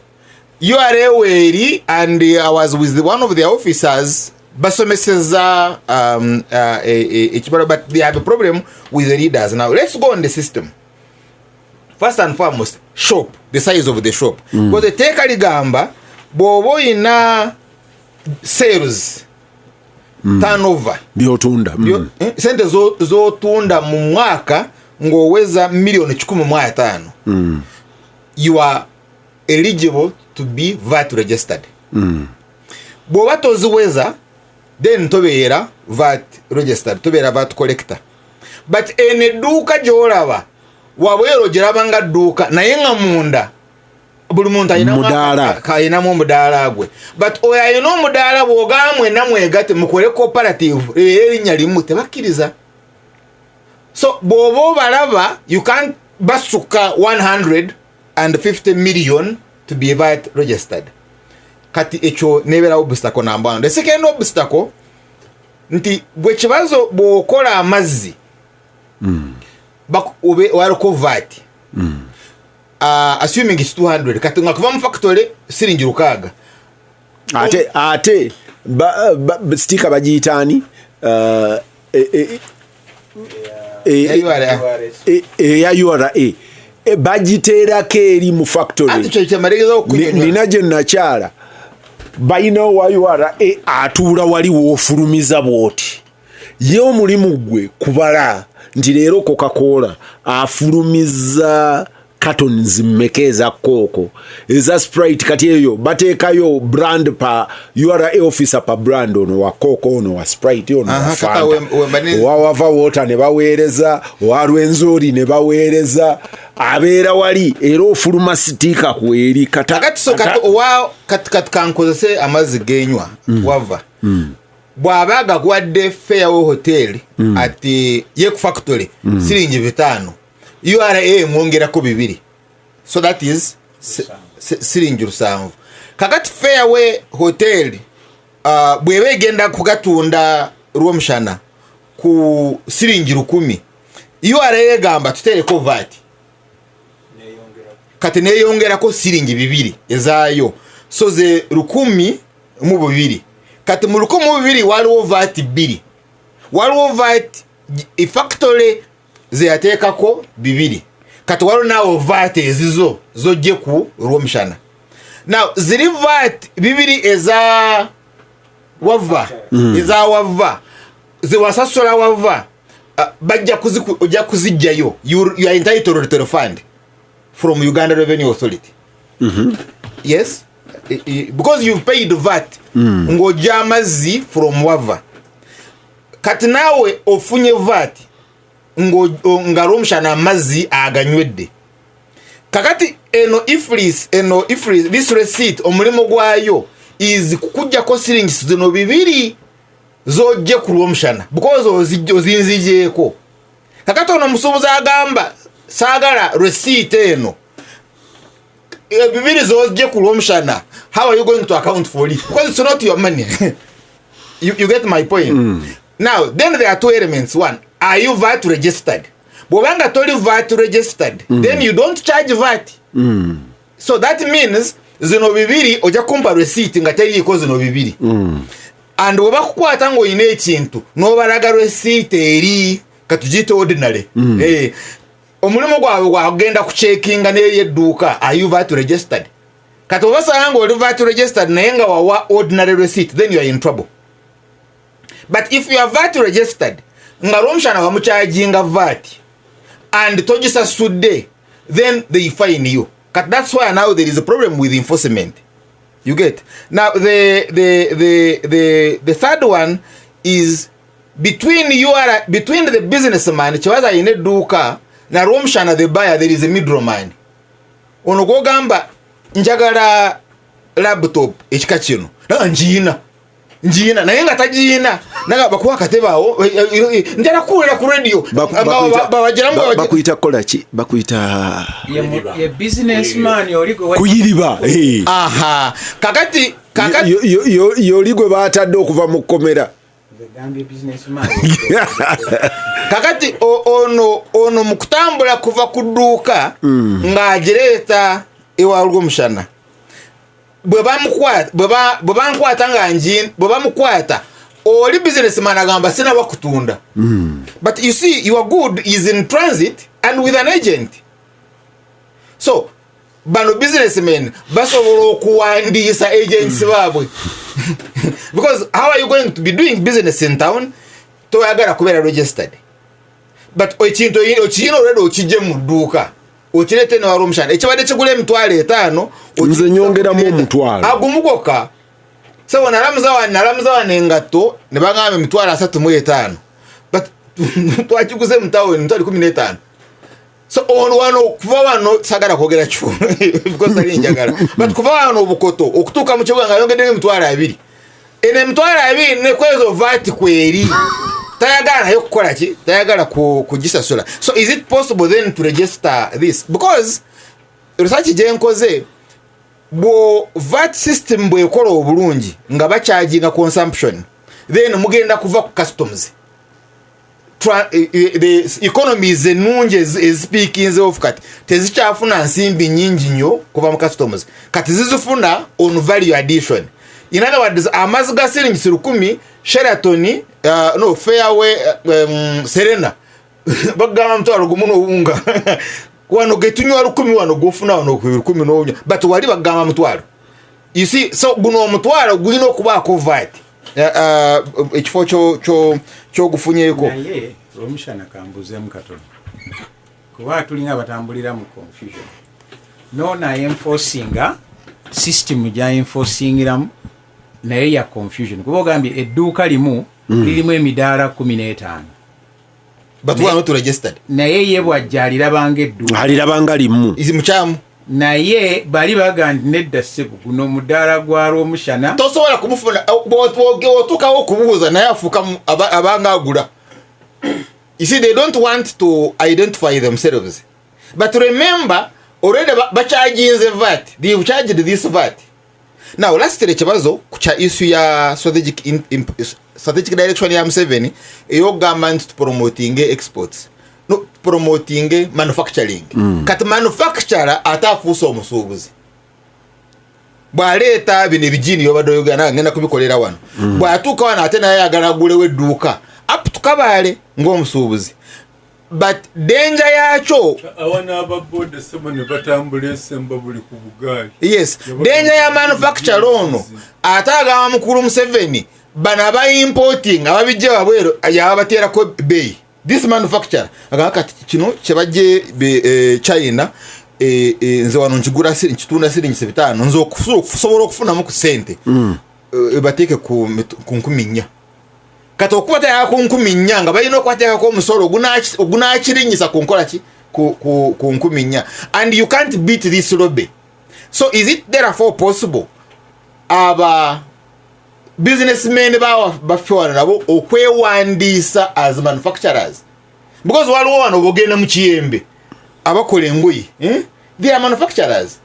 URA weeri and I was with one of the officers basomeseza but they have a problem with the leaders. Now let's go on the system. First and foremost, shop, the size of the shop. Because the teeka ligamba bw'oba oyina sales turnover byotunda sente zotunda mu mwaka ng'oweza $1,15,000 you are eligible to be VAT registered. Bw'oba toziweza then tobeera VAT registered, tobeera VAT collector. But edduuka gy'olaba wabwero girabanga dduuka naye nga munda buli muntu ayinamu omudaala gwe. But oyo ayina omudaala bw'ogamba mwenna mwegate mukole cooperative erinnya limu tebakkiriza. So bw'oba obalaba you can't basuka 150 million to be VAT registered. Kati ekyo nebeera obstacle number one. The second obstacle nti bwe kibazo bw'okola amazzi waliko VAT assuming it's 200 kati nga kuva mu factory siringi 600 ate stika bagiyitaani eya URA bagiteerako eri mu factory nina gye nakyala balinawo wa URA atuula wali woofulumiza bw'oti ye omulimu gwe kubala nti leero Coca-Cola afulumiza cartons mmeka eza Coke eza Sprite kati eyo bateekayo brand pa URA officer pa brand ono wa Coke ono wa Sprite ono wa Fanta wava water ne baweereza wa Rwenzori ne baweereza abeera wali era ofuluma sitika kweri kati kankozese amazzi genywa wava bw'abaga gwadde Fairway Hotel ati ye ku factory siringi 5 URA mwongerako 2 so that is siringi 7 kakati Fairway Hotel bwebe egenda kugatunda Rwomshana ku siringi 10 URA egamba tutereko VAT kati neyongerako siringi 2 ezaayo so ze 10 mu 2 kati mu 10 waliwo VAT 2 waliwo VAT factory ze yateekako 2 kati waliwo nawo VAT ezizo zojje ku Rwomshana now ziri VAT 2 eza wava ze wasasula wava bajja kuzijjayo you are entitled to refund from Uganda Revenue Authority yes because you've paid VAT ngojja amazzi from wava kati nawe ofunye VAT nga Rwomshana amazzi aganywedde kakati eno ifris this receipt omulimo gwayo is kukujjako siringi 2 zojje ku Rwomshana because ozinzijeeko kakati ono musuubuzi agamba saagala receipt eno 2 zojje ku Rwomshana. How are you going to account for it? Because it's not your money. you get my point. Now then there are 2 elements. One, are you VAT registered? Bobanga told you VAT registered, then you don't charge VAT. So that means zino 2 oja kumpa receipt nga teri iko zino 2 and oba kukwata ngo ine ekintu no baraga receipt eri katujite ordinary omulimu gwawe gwagenda kucheckinga n'eri edduuka are you VAT registered kati obasanga ngo oli VAT registered naye nga wawa ordinary receipt then you are in trouble. But if you are VAT registered nga Rwomshana bamucharginga VAT and togisasudde then they fine you. That's why now there is a problem with enforcement. You get now the third one is between the businessman chiwaza ine duka na Rwomshana the buyer there is a middleman. Ono gogamba njagala laptop ekika kino njina naye nga tajiina naga bakuwa katebaawo njala kulira ku radio bakuyita kolaki bakuyita ye businessman yoligwe kuyiriba aha kakati yoligwe batadde okuva mu komera the businessman kakati ono mukutambula kuva ku dduuka ng'agireeta ewa Rwomshana bwe bamukwata nga njini bwe bamukwata oli businessman agamba sina bakutunda but you see your good is in transit and with an agent so bano businessmen basobola okuwandiisa agents baabwe because how are you going to be doing business in town toyagala kubeera registered but ekintu okiyina olwedde okijje mu dduuka okirete ne Rwomshana ekibadde kigula $5,000 nze nyongeramu $1,000 agumugoka so nalamuza wane engato ne bagamba $35,000 but twakiguze mu town $15,000 so wano kuva wano sagala kwogera kyo because ali njagala but kuva wano obukoto okutuuka mu kibuga nga yongeddeyo $2,000 ene $2,000 ne kwezo VAT kweri tayagala nayo kukola ki tayagala kugisasula. So is it possible then to register this because research jenkoze bo VAT system bwe ekola obulungi nga bacharginga consumption then mugenda kuva ku customs the economies ennungi ezispeakinzeof kati tezikyafuna nsimbi nyingi nnyo kuva mu customers kati zizifuna on value addition. In other words, amazzi ga siringisi 10 Sheraton Fairway Serena bagamba mutwalo gumu n'obunga wano getunywa 10 wano gofuna wano 10 n'obunya but wali bagamba mutwalo. You see, so guno omutwalo gulina okubaako VAT ekifo kyogufunyeeko naye omushana kambuzeemu katono kuba tulinga batambulira mu confusion nona enforcinga system gya enforcingiramu naye ya confusion kuba ogambye edduuka limu lirimu emidaala 15 but we are not registered naye ye bwajja alirabanga edduuka alirabanga limu izi mukyamu naye bali bagandi nedda ssebo guno mudaala gwa lw'omushana tosobola kumufuna otuukawo okubuuza naye afuuka abanga agula. You see, they don't want to identify themselves. But remember, already bacharginze VAT. They've charged this VAT. Now, last year, Chebazo, kucha issue ya strategic direction ya M7, your government promoting exports. No, promoting manufacturing. Kati manufacturer atafuso omusuubuzi. Bwaleeta bino ebijini yobadoyogana ngenda kubikolera wano. Bwatuuka wano ate naye ayagala agulewo edduuka. Up to Kabale ng'omusuubuzi. But danger yakyo awana ababoda sema ne batambula esemba buli ku bugaali. Yes, danger ya manufacturer ono atagamba mukulu Museveni bana ba importing ababijje wabwero yabaterako bei. This manufacturer agamba kati kino kyebajje China nze wano nkigura nkitunda siringi 5 nze okusobola okufunamu ku sente bateeke ku 10 kati okukwata yako 10 nga balina okwateekako omusolo ogunakirinyisa ku nkola ki ku 10 and you can't beat this lobby. So is it therefore possible aba businessmen bafewana nabo okwewandiisa as manufacturers because waliwo wano bogenda mu kiyembe abakola engoyi they are manufacturers.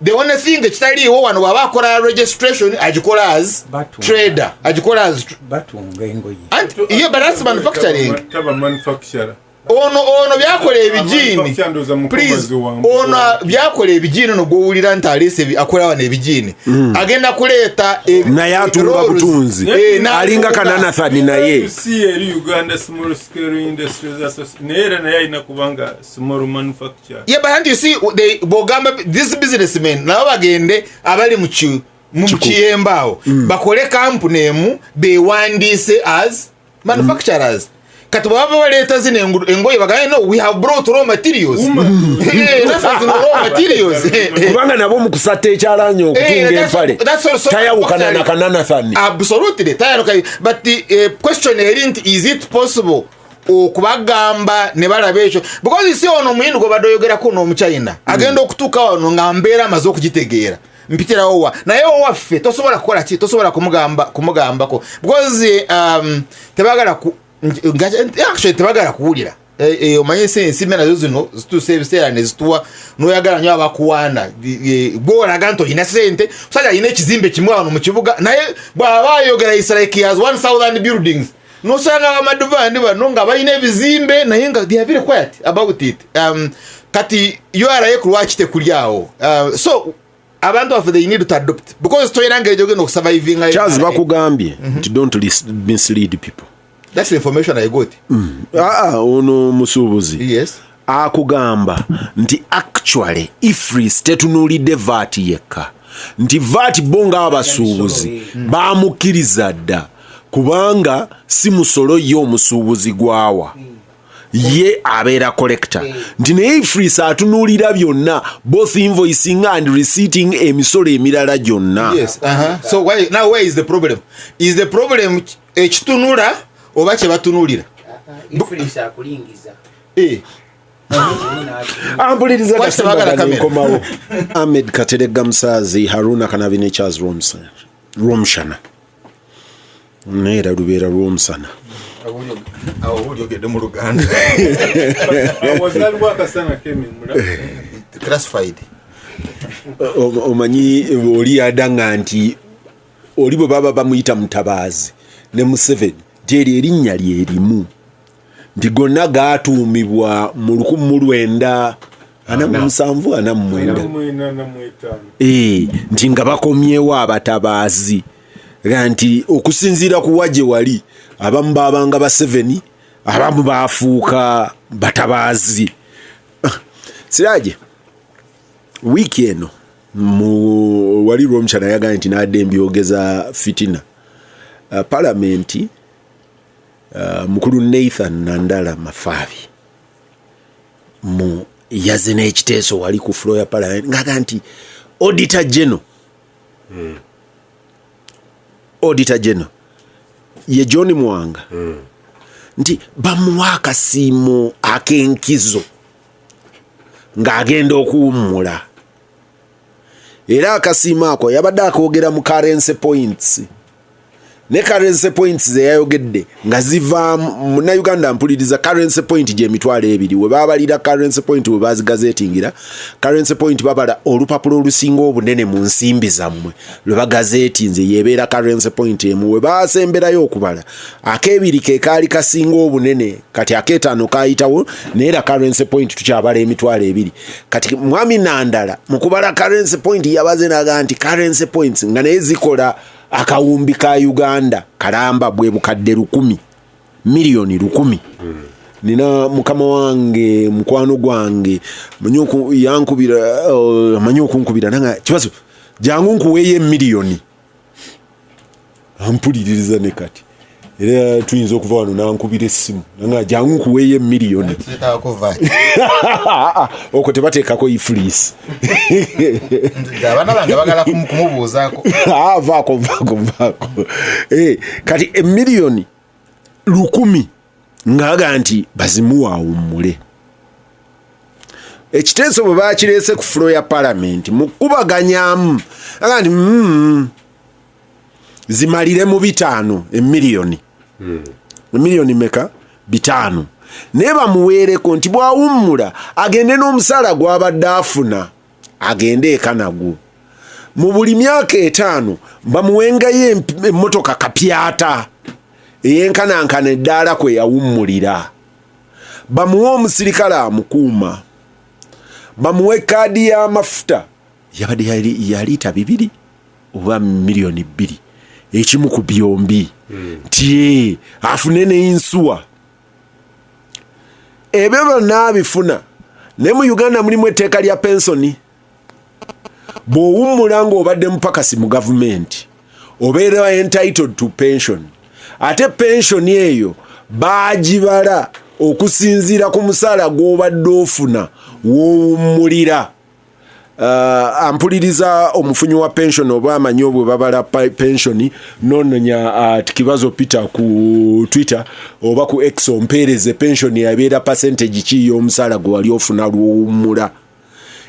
The only thing kitaliwo wano wabakola registration agikola as trader agikola as batunga engoyi and yeah, but that's manufacturing. Taba manufacturer ono byakola ebijini please ono byakola ebijini no gowulira nti alese akola wana ebijini agenda kuleeta naye atunga butunzi alinga Kananathani naye si eri Uganda Small Scale Industries Association naye ina kubanga small manufacturer. Yeah, but you see they bogamba this businessmen nabo bagende abali mu kiyembao bakole company emu bewandiise as manufacturers. Kati baba baleta zine engoyi bagane no we have brought raw materials. Raw materials. Kubanga nabo mu kusate ekyalanyo okutunga empale. Tayawukana na Kananathani. Absolutely. But the question is it possible okubagamba ne balabesho because you see ono muyindu go badoyogerako no mu China agenda okutuka wano ngambera amaze okugitegeera mpitira owa naye owaffe tosobola kukola ki tosobola kumugambako because tebagala ku actually tebagala kuwulira omanye sensi mena zino zituse ebiseera ne zituwa noyagala nnyo abakuwaana gwolaga nti olina sente musajja alina ekizimbe kimu wano mu kibuga naye bw'aba ayogera is like he has 1000 buildings nosanga abamaduvandi bano nga balina ebizimbe naye nga they are very quiet about it. Kati URA kulwaki tekulyawo so abantu afu they need to adopt because toyiranga ejogeno okusurviving Charles bakugambye nti don't mislead people. That's the information I got. Ono musuubuzi Yes. Akugamba nti actually IFRIS tetunulidde VAT yekka nti VAT bonga abasuubuzi bamukkiriza dda kubanga si musolo yo omusuubuzi gwawa ye abeera collector nti ne IFRIS atunulira byonna both invoicing and receipting emisolo emirala gyonna. Yes. So where is the problem? Is the problem ekitunula oba kye batunulira? IFRIS akulingiza ampuliriza gasimbaganenkomawo. Ahmed Kateregga Musaazi, Haruna Kanabi ne Charles Romshana neera lubeera lw'omusana awo buli ogedde mu Luganda wazalibwa akasana kemimula classified. Omanyi oli yadanga nti oli bwe baba bamuyita Mutabaazi ne Museveni lyeri erinnya lyerimu nti gonna gaatuumibwa mu 1947 nti nga bakomyewo abatabaazi nti okusinziira ku waje wali abamu babanga ba 7 abamu bafuuka batabaazi. Siraje wiki eno wali Romchana yagambye nti nadde mbyogeza fitina palamenti mukulu Nathan Nandala Mafabi mu yaze n'ekiteeso wali ku floor ya parliament ngaga nti auditor general ye John Mwanga nti bamuwa akasiimo ak'enkizo ng'agenda okuwummula era akasiimo ako yabadde akoogera mu currency points ne currency points ze yayogedde nga ziva muna Uganda mpuliriza currency point je emitwalo 2 we babalira currency point we bazigazetingira currency point babala olupapulo olusinga obunene mu nsimbi zammwe lwe bagazeti nze yebeera currency point emu we basemberayo okubala akebiri ke kali kasinga obunene kati aketano kayitawo neera currency point tukyabala emitwalo 2 kati mwami Nandala mukubala currency point yabaze naga nti currency points nga naye zikola akawumbi ka Uganda kalamba bwe bukadde 10 milioni 10. Nina mukama wange mukwano gwange manyuku yankubira manyuku nkubira nanga kibazo jangu nkuweye milioni ampuliriza ne kati era tuyinza okuva wano nankubira essimu nanga jangu nkuweye milioni oko tebateekako iflis abana bange bagala kumubuuzaako vaako kati emilioni 10 ngaga nti bazimuwaawummule ekiteeso bwe bakireese ku floor ya parliament mukubaganyamu aga nti zimalire mu 5 emilioni emilioni meka 5 ne bamuweereko nti bwawummula agende n'omusala gw'abadde afuna agende eka nagwo mu buli myaka 5 bamuwengayo emmotoka kapyata eyenkanankana eddaala kwe yawummulira bamuwe omusirikale amukuuma bamuwe kaadi y'amafuta yabadde ya liita 2 oba milioni 2 ekimu ku byombi nti afune n'ensuwa ebyo byonna bifuna ne mu Uganda mulimu etteeka lya pensoni bw'owummula ng'obadde mupakasi mu gavumenti obeera entitled to pension ate pension eyo baagibala okusinziira ku musaala gw'obadde ofuna w'owummulira. Ampuliriza omufunyi wa pension oba amanyi obwe babala pensioni nononya Kibazo Peter ku Twitter oba ku X ompeereze pension yabeera percentage ki y'omusaala gwe wali ofuna lw'owummula.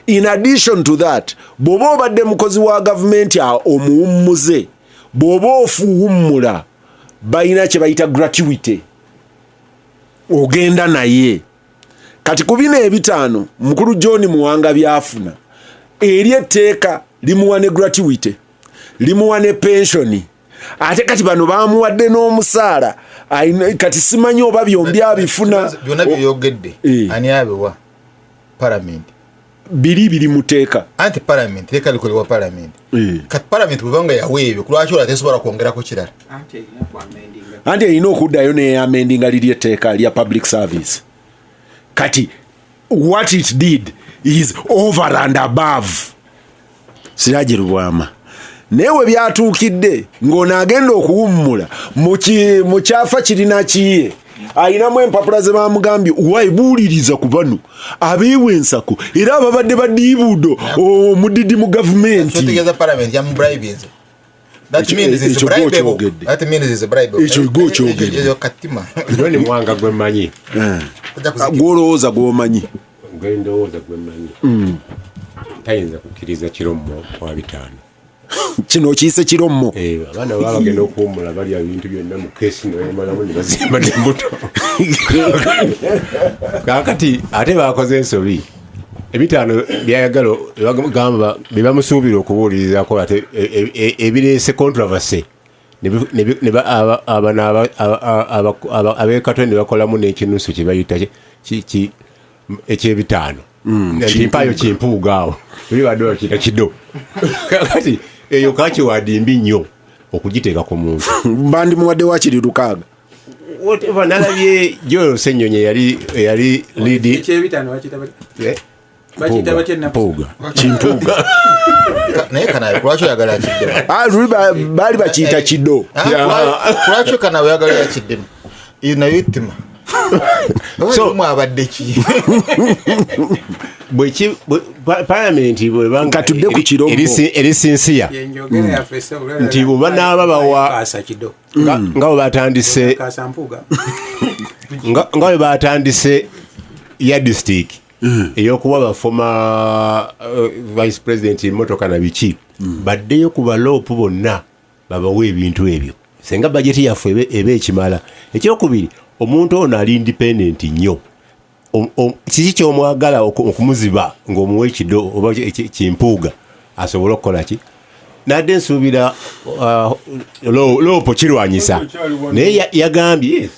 In addition to that, bw'oba obadde mukozi wa gavumenti omuwummuze bw'oba ofuwummula balina kye bayita gratuity ogenda naye kati ku 4 mukulu John Muwanga byafuna eri etteeka limuwa ne gratuity limuwa ne pensioni ate kati bano bamuwadde n'omusaala kati simanyi oba byombi abifuna byonna byogedde ani abewa parliament biri muteeka anti parliament teeka likolebwa parliament kati parliament bwebanga yaweebyo kulwaki ola tesobola kwongerako kirala anti erina okuddayo n'eyamendinga liri etteeka lya public service kati what it did is over and above. Siraje Rubwama newe byatuukidde ng'ono agenda okuwummula mu kyafa kirina kiye ayinamu empapula ze bamugambye wayibuuliriza ku bano abeewa ensako era ababadde badiibuudo omudidi mu gavumenti That means it's a bribe. That means it's a bribe. Ekyo katima. John Mwanga gwe manyi. Gwolowooza gw'omanyi. Gwendowooza gwe manyi. Tayinza kukkiriza kirommo kwa 5. Kino kiyise kirommo. Abaana baba bagenda okuwummula balya ebintu byonna mu keesi nebamalamu ne bazimba n'embuto. Kaakati ate bakoze ensobi. 5 byayagala bagamba bye bamusuubira okubuulirizako ate ebireese controversy abekatwe ne bakolamu n'ekinusu kye bayita ekyebitaano nti mpaayo kimpuuga awo ebibadde bakiyita kido kati eyo kakiwadimbi nnyo okugiteeka ku muntu bandi muwadde wakiri 6 whatever nalabye Joel Ssenyonyi yali leadi ekyebitaano bakiyita batya mpuuga kimpuuga naye kana kulwaki oyagala akiddemu baali bakiyita kido kulwaki kana oyagala yakiddemu nayo ittima mu abadde ki palamenti katudde ku kirombo erisinsiya nti bwe naaba bawa nga bwe batandise nga bwe batandise ya district eyokuba bafoma vice president emmotoka na biki baddeyo ku baloopu bonna babawa ebintu ebyo senga bajeti yaffe eba ekimala. Ekyokubiri, omuntu ono ali independent nnyo. Kiki kyomwagala okumuziba ng'omuwa ekido oba kimpuuga asobola okukola ki? Nadde nsuubira loopo kirwanyisa naye yagambye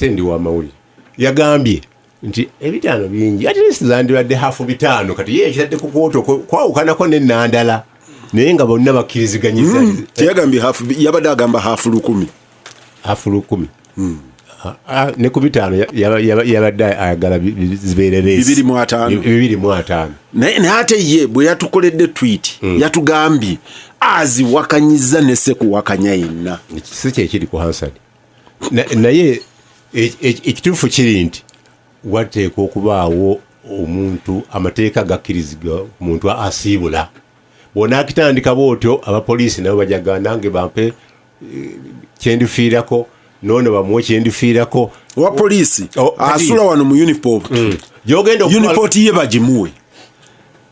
ndi wa mawulire yagambye nti ebitaano bingi at least zandibadde hafu bitaano kati ye ekitadde ku kwoto kwawukanako n'ennandala naye nga bonna bakkiriziganyiza teyagambye hafu yabadde agamba hafu 10 ne ku bitaano yabadde ayagala zibeere leesi 2.5 naye ate ye bwe yatukoledde tweet yatugambye aziwakanyiza ne sekuwakanya yenna si kyekiri ku Hansard naye ekituufu kiri nti wateeka okubaawo omuntu amateeka gakkiriziga omuntu asiibula bw'onaakitandika bw'otyo abapoliisi nabo bajaga nange bampe kyendifiirako noono bamuwe kyendifiirako wa poliisi asula wano mu uniport ye bagimuwe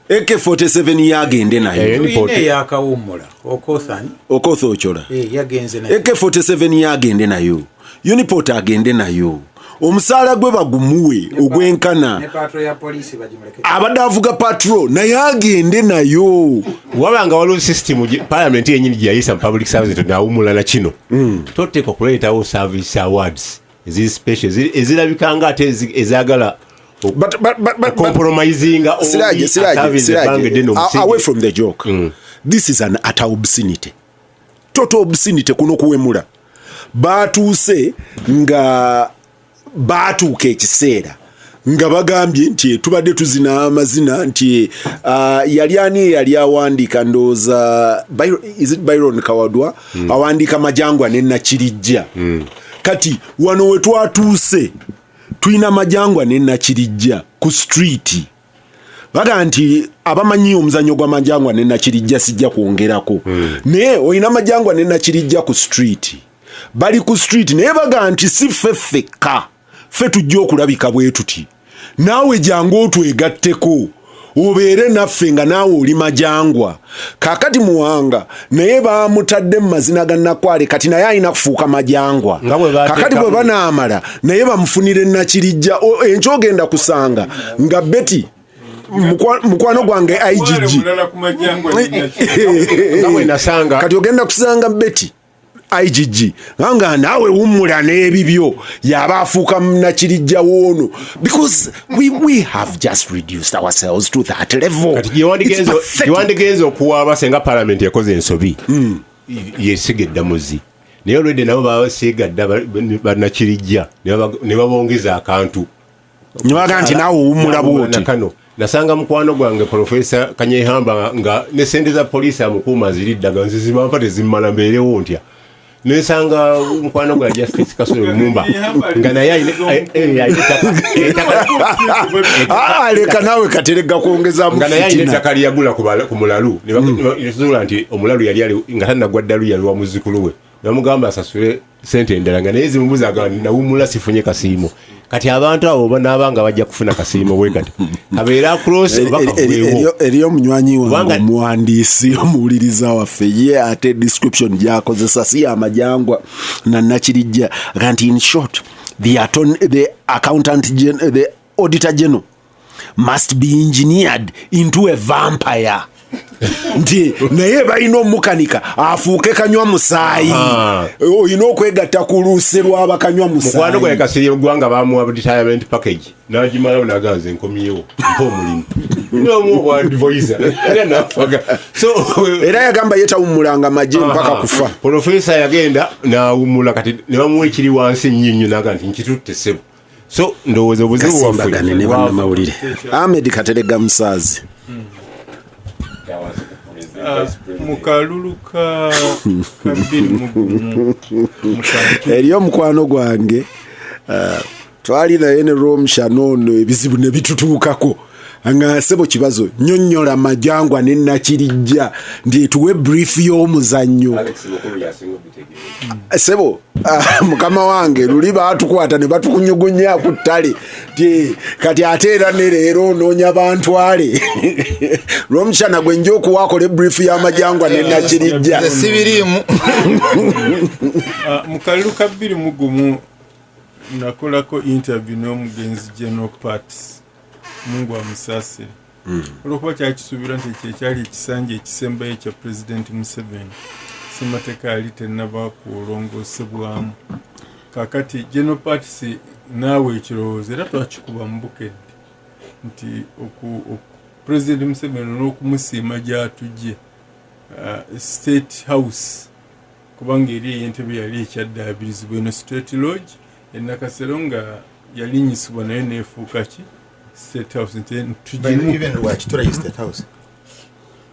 AK-47 yagende nayo yakawummula Okoth Ochola AK-47 yagende nayo Uniport agende nayo omusaala gwe bagumuwe ogwenkana abadde avuga patrol naye agende nayo wabanga waliwo system parliament yenyini gyeyayisa mu public service nawumula na kino toteeka okuleetawo service awards eziri special ezirabika nga ate ezagala compromisinga away from the joke this is an utter obscenity total obscenity kuno kuwemula batuuse nga batuuka ekiseera nga bagambye nti tubadde tuzina amazina nti yali awandiika ndooza Byron Kawadwa awandiika Majangwa ne Nakirijja kati wano we twatuuse tulina Majangwa ne Nakirijja ku street baga nti abamanyi omuzanyo gwa Majangwa ne Nakirijja sijja kwongerako naye olina Majangwa ne Nakirijja ku street bali ku street naye baga nti si feffeka ffe tujja okulabika bwe tuti naawe jangu otwegatteko obeere naffe nga naawe oli Majangwa kakati Muwanga naye bamutadde mu mazina ga Nakwale kati naye alina kufuuka Majangwa kakati bwe banaamala naye bamufunire Nakirijja enkyogenda kusanga nga Betty mukwano gwange IGG kati ogenda kusanga Betty IGG nga naawe wumula n'ebibyo yaba afuuka Nakirijja woono because we have just reduced ourselves to that level. Kati gyewandigenza okuwaaba senga parliament yakoze ensobi yesiga eddamuzi naye olwedde nabo babasiiga dda Banakirijja ne babongeza akantu ne baga nti naawe wumula bwoti kano nasanga mukwano gwange Profesa Kanyehamba nga ne sente za poliisi amukuuma ziriddaga nzizibampa tezimmala mbeerewo ntya nesanga mukwano gwa Justice Kasolo Lumumba nga naye aleka nawe katerega kuongeza nga naye ayina ettaka lyagula ku mulalu nebazuula nti omulalu yali nga tannagwa ddalu yali wa muzzukulu we namugamba asasule sente endala nga naye zimubuzaga nawumula sifunye kasiimo kati abantu abo banaabanga bajja kufuna kasiimo bwe kati kabeera cross eriyo munywanyi wange omuwandiisi omuwuliriza waffe ye ate description gyakozesa si Amajangwa na Nakirijja kanti in short the auditor general must be engineered into a vampire nti naye balina omukanika afuuke kanywa musaayi olina okwegatta ku luuse lw'abakanywa musaayi. Mukwano gwe Kasirye Gwanga bamuwa retirement package n'agimalawo n'aganze nkomyewo mpa omulimu n'omu advisor era n'afaga era yagamba yetawummulanga magye mpaka kufa. Profesa yagenda n'awummula kati ne bamuwa ekiri wansi nnyo naga nti nkitutte ssebo. So ndowooza obuzibu waffe ne bannamawulire Ahmed Kateregga Musaazi mukalulu ka kabiri mugumu eriyo mukwano gwange twali naye ne Romshanono ebizibu ne bitutuukako nga sebo kibazo nnyonnyola Majangwa ne Nakirijja ndi tuwe brief y'omuzannyo sebo mukama wange luli baatukwata ne batukunyugunya ku ttale kati ate era ne leero noonya bantwale Romshana gwe nja okuwakola brief y'Amajangwa ne Nakirijja sibiriimu mukalulu ka bbiri mugumu nakolako interview n'omugenzi General Parts Mungu amusasire olwokuba kyakisuubira nti kyekyali ekisanja ekisembayo ekya President Museveni ssemateeka yali tennaba kulongoosebwamu. Kaakati General Parts naawe ekirowoozo era twakikuba mu bukedde nti President Museveni n'okumusiima gy'atujje State House kubanga eri ey'entebe yali ekyaddaabilizibwa eno State Lodge Nakasero nga yalinyisibwa naye neefuuka ki State House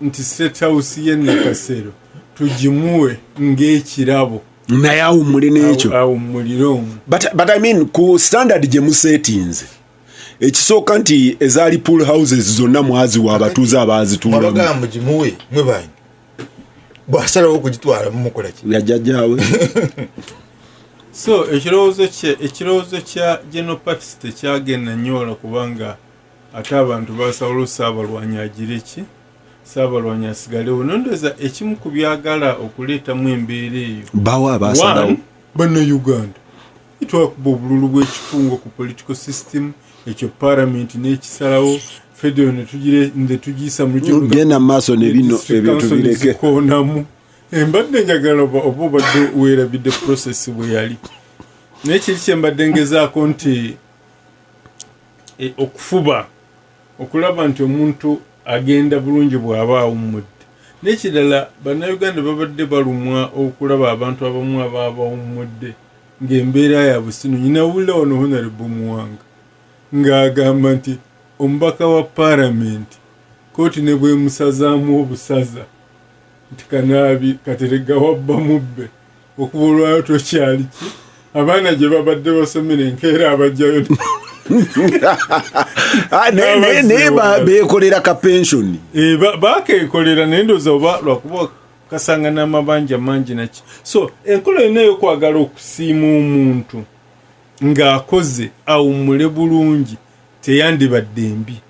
nti State House ye Nakasero tugimuwe ng'ekirabo naye awummuli n'ekyo awummulire omwo. But I mean ku standard gye musetinze ekisooka nti ezaali pool houses zonna mwaziwa abatuuze abaazituulamu bagamba gimuwe mwe banyi bw'asalawo okugitwala mumukola ki yajjajjaawe. So ekirowoozo kya General Parts tekyagenda nnyo kubanga ate abantu basawula Saabalwanyi agire ki Saabalwanyi asigalewo nondoza ekimu ku byagala okuleetamu embeera eyo bawa abasalawo Bannayuganda itwakuba obululu bw'ekifungo ku political system ekyo parliament n'ekisalawo federal ne tugiyisa mu genda maaso ne bino ebintu bireke konamu mbadde njagala oba obadde weerabidde process bwe yali naye kiri kye mbadde ngezaako nti okufuba okulaba nti omuntu agenda bulungi bw'aba awummudde. N'ekirala Bannayuganda babadde balumwa okulaba abantu abamu ababa bawummudde ng'embeera yaabwe sino. Nyinawulira wano Honorable Muwanga ng'agamba nti omubaka wa Parliament kooti ne bwe musazaamu obusaza nti Kanaabi Kateregga wabba mubbe okuba olwayo tokyali ki abaana gye babadde basomera enkeera abajjayo naye beekolera ka pensioni bakeekolera naye ndowooza oba lwakuba kasanga n'amabanja mangi naki. So enkola yonna y'okwagala okusiima omuntu ng'akoze awummule bulungi teyandibadde mbi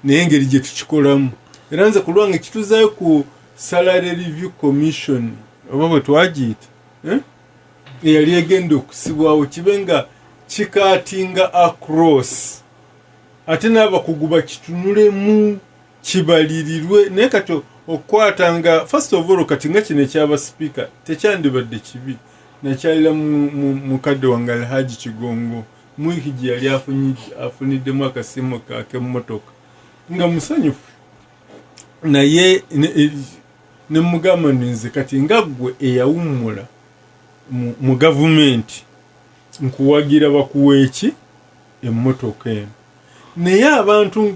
naye engeri gye tukikolamu era nze ku lwange kituzaayo ku Salary Review Commission oba bwe twagiyita eyali egenda okusibwawo kibe nga kikaatinga across ate n'abakugu bakitunulemu kibalirirwe naye kati okukwatanga first of all kati nga kino ekyaba speaker tekyandibadde kibi nakyalira mukadde wange Alhaji Kigongo mwiki gye yali afuniddemu akasiimo k'emmotoka nga musanyufu naye ne mugamba nze kati nga ggwe eyawummula mu gavumenti nkuwagira bakuwa eki emmotoka eno naye abantu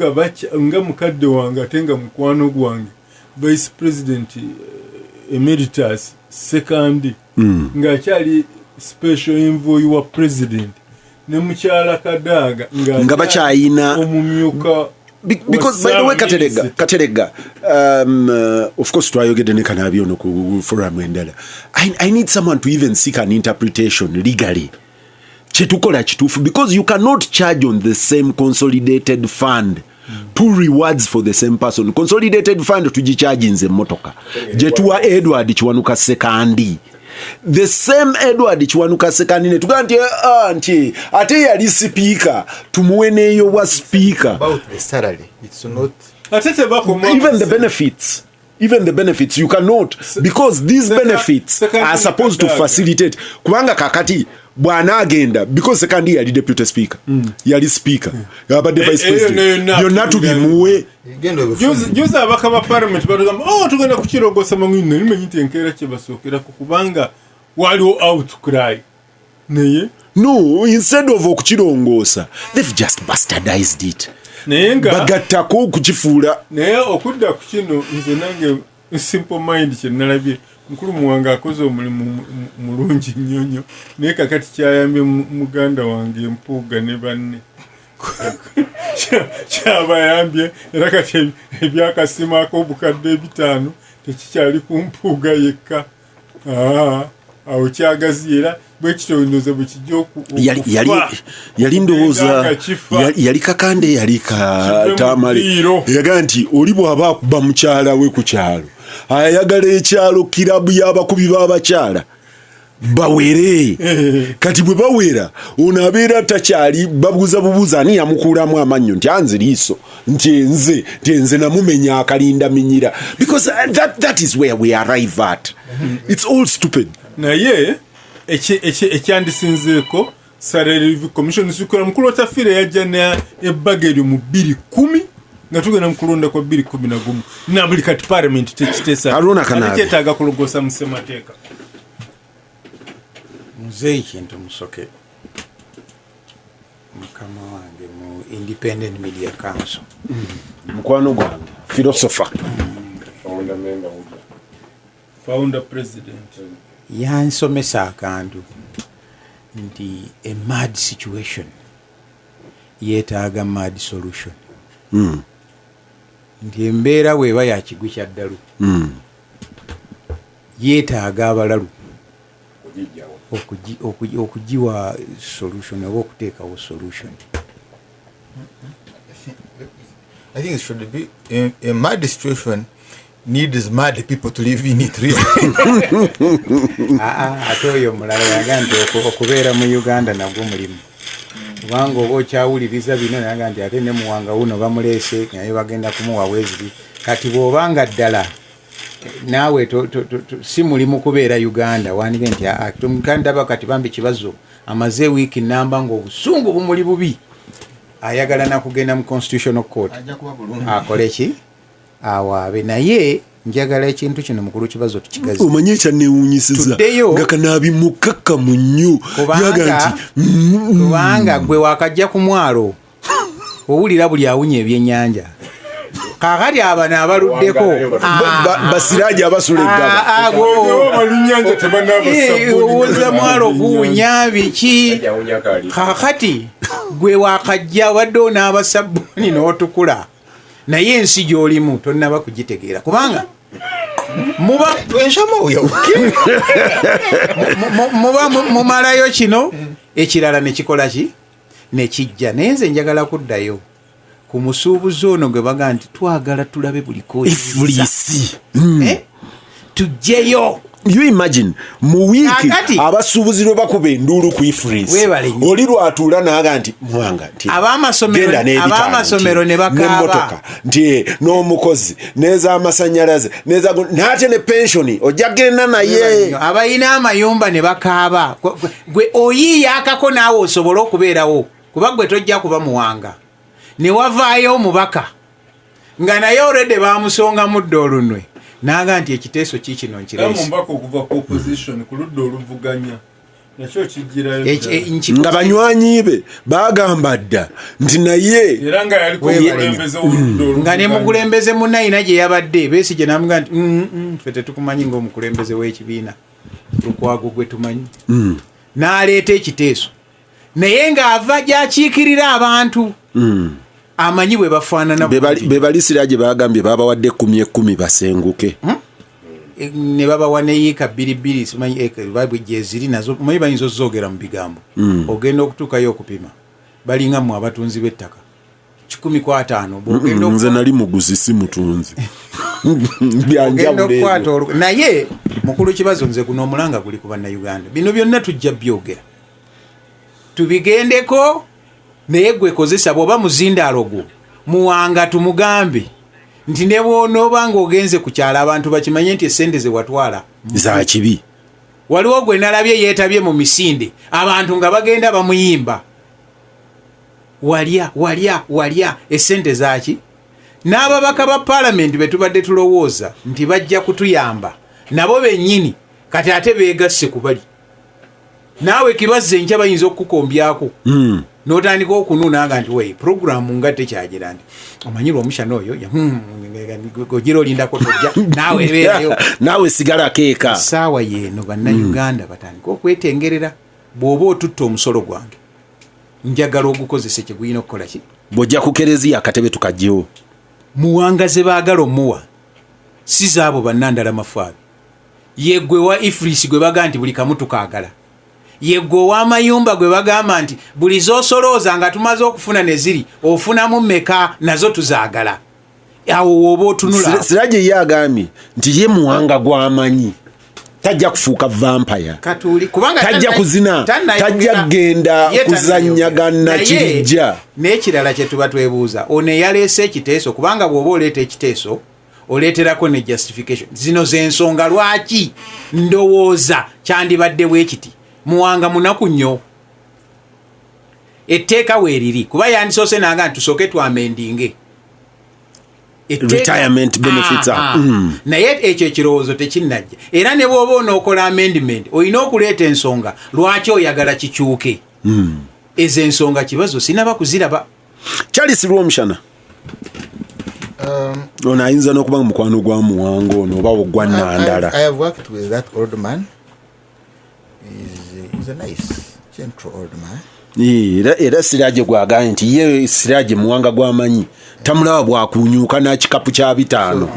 nga mukadde wange ate nga mukwano gwange Vice President Emeritus Sekandi ng'akyali special envoy wa President ne mukyala Kadaga nga bakyayina omumyuka. Because by the way Kateregga of course twayogedde ne Kanaabi ono ku forum endala I need someone to even seek an interpretation legally kyetukola kituufu because you cannot charge on the same consolidated fund two rewards for the same person. Consolidated fund tugicharginze emmotoka gyetuwa Edward Kiwanuka Sekandi the same Edward Kiwanuka Sekandi ne tugaa nti ate yali speaker tumuwe neyo wa speaker about the salary it's not Atete bako even the benefits even the benefits you cannot, because these benefits are supposed to facilitate. Kubanga kakati bwana agenda, because sekandi yali deputy speaker, yali speaker, yabadde vice president, yonna tubimuwe. Juzi abaka ba parliament batugamba tugenda kukirogosa mangwino nimenyi nti enkeera kye basookera kubanga waliwo outcry naye no, instead of okukirongoosa they've just bastardized it. naye nga bagattako okukifuula. naye okudda ku kino nze nange simple mind kye nalabye mukulu muwanga akoze omulimu mulungi nnyo naye kakati kyayambye muganda wange Mpuuga ne banne kyabayambye era kati ebyakasima ak'obukadde 5 tekikyali ku Mpuuga yekka. Awo kyagazi era bwekitonoza bwe kijja yali ndowooza yali kakande yali katamale yaga nti oli bw'aba akuba mukyala we ku kyalo ayagala ekyalo kirabu y'abakubi b'abakyala bawere kati bwe bawera ono abeera takyali babuuza ani yamukuulamu amannyo nti anze liiso nti nze namumenya akalinda minyira, because that is where we arrive at. It's all stupid. naye ekyandisinzeeko Salary Review Commission sikola mukulu otafiire yajja ne ebbageri mu 2010 nga tugenda mu kulonda kwa 2011 na buli kati parliament tekiteesa Haruna Kanabi kyetaaga kulogosa mu ssemateeka. Muzeeyi kintu musoke mukama wange mu Independent Media Council mukwano gwange philosopher founder president yansomesa akantu nti a mad situation yeetaaga mad solution. Nti embeera weeba yakigwi kya ddalu yeetaaga abalalu okugiwa solution oba okuteekawo solution. I think it should be a mad situation needs mad people to live in it really. Ate oyo mulala yaga nti okubeera mu Uganda nagwo mulimu kubanga oba okyawuliriza bino naga nti ate ne muwanga wuno bamuleese naye bagenda kumuwa weziri kati bw'obanga ddala naawe si mulimu kubeera Uganda wanige nti tumukandaba kati bambi kibazo amaze wiiki namba ng'obusungu bumuli bubi ayagala nakugenda mu Constitutional Court akole ki awaabe naye njagala ekintu kino mukulu kibazo tukigazi omanye kyanewunyisiza nga Kanabi mukakkamu nnyo yaga nti kubanga gwe wakajja ku mwalo owulira buli awunya ebyennyanja kakati abana abaluddeko basiraji abasula eggaba abalunnyanja owuza mwalo guwunya biki kakati gwe wakajja wadde onaabasabbuuni n'otukula naye ensi gy'olimu tonnaba kugitegeera kubanga muba mumalayo kino ekirala ne kikola ki ne kijja naye nze njagala kuddayo ku musuubuzi ono gwe baga nti twagala tulabe buli ifulisi tujjeyo. You imagine mu wiiki abasuubuzi lwe bakuba enduulu ku ifulisi oli lwatuula naaga nti muwanga nti ab'amasomero ne bakaaba nti n'omukozi n'ez'amasannyalaze n'ate ne pensioni ojja genda naye abalina amayumba ne bakaaba gwe oyiiyaakako naawe osobole okubeerawo kuba gwe tojja kuba muwanga ne wavaayo omubaka nga naye olwedde baamusonga mudde olunwe naga nti ekiteeso kikino nkiresi mbako okuva ku opposition ku ludda oluvuganya nakyo kijjirayo nga banywanyi be bagamba dda nti naye era nga yali kulembeze nga ne mukulembeze munayina gye yabadde Besigye namuga nti ffe tetukumanyi ng'omukulembeze w'ekibiina Lukwago gwe tumanyi n'aleeta ekiteeso naye ng'ava gy'akiikirira abantu amanyi bwe bafaanana be balisira gye bagambye babawadde 10 basenguke ne babawa ne yiika 2 simanyi babwe gyeziri nazo manyi bayinza ozoogera mu bigambo ogenda okutuukayo okupima balinga mu abatunzi b'ettaka 15 nze nali muguzi si mutunzi naye mukulu kibazo nze guno omulanga guli ku bannayuganda bino byonna tujja byogera tubigendeko naye gwe kozesa bw'oba muzindaalo gwo muwanga tumugambe nti ne bw'onoobanga ogenze ku kyalo abantu bakimanye nti essente ze watwala za kibi. Waliwo gwe nalabye yeetabye mu misinde abantu nga bagenda bamuyimba walya essente zaki. N'ababaka ba paalamenti be tubadde tulowooza nti bajja kutuyamba nabo bennyini kati ate beegasse ku bali. Naawe Kibazza enkya bayinza okukukombyako n'otandika okunuunanga nti we puroguramu nga tekyagira nti omanyirwa omushana oyo ogira olindako tojja naawe ebeerayo naawe sigala keeka. Essaawa yeeno bannayuganda batandika okwetengerera. Bw'oba otutta omusolo gwange njagala ogukozese kye guyina okukola ki. Bw'ojja ku kereziya akatebe tukajjewo. Muwanga ze baagala omuwa si zaabo bannandala mafaabi. Yeggwe wa Ifrisi gwe baga nti buli kamu tukaagala. Yeggwe ow'amayumba gwe bagamba nti buli z'osolooza nga tumaze okufuna ne ziri ofunamu mmeka nazo tuzaagala. Awo woba otunula. Siraje ye agambye nti ye muwanga gw'amanyi tajja kufuuka vampire. Katuli kubanga tajja kuzina tajja genda kuzanyagana kirijja. N'ekirala kye tuba twebuuza ono eyaleese ekiteeso kubanga bw'oba oleeta ekiteeso oleeterako ne justification. Zino z'ensonga lwaki ndowooza kyandibadde bwekiti. Muwanga munaku nnyo etteeka weeriri kuba yandisoose nanga nti tusooke twamendinge retirement benefits. Naye ekyo ekirowoozo tekinnajja era ne bw'oba onookola amendment olina okuleeta ensonga lwaki oyagala kikyuke. Ezo ensonga kibazo sinaba kuziraba. Charles Rwomshana ono ayinza n'okuba mukwano gwa muwanga ono oba ogwa Nandala. I have worked with that old man. He's a nice gentle old man. Era Siraje gwagambye nti ye Siraje muwanga gw'amanyi tamulaba bwakunyuka na kikapu kya 5.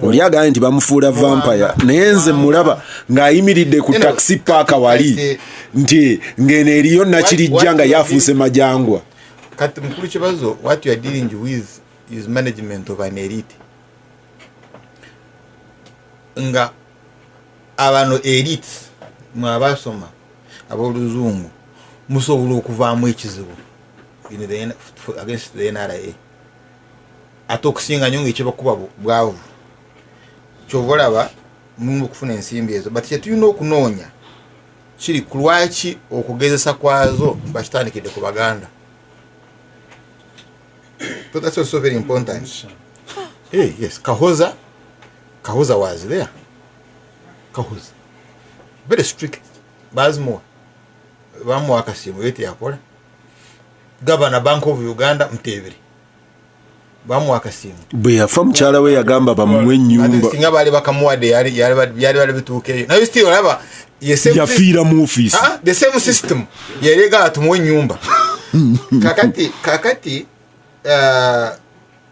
Oli agambye nti bamufuula vampire naye nze mulaba ng'ayimiridde ku taxi park wali nti ng'eno eriyo nakirijja nga yafuuse majangwa. Kati mukulu kibazo what you are dealing with is management of an elite. Nga abantu elite mwabasoma aboluzungu musobola okuvaamu ekizibu against the NRA ate okusinga nnyo ng'ekyebakuba bwavu kyova olaba mulungi okufuna ensimbi ezo but kyetulina okunoonya kiri ku lwaki okugezesa kwazo bakitandikidde ku Baganda. So that's also very important. Hey, yes, Kahoza was there. Kahoza very strict. Bazmo bamu akasimu yete yakola. Governor Bank of Uganda Mteveri bamu akasimu bwe yafa mukyala we yagamba bamuwe ennyumba singa bali bakamuwadde yali bituukeyo naye still olaba yafiira mu office. The same system yalega atumuwe ennyumba. kakati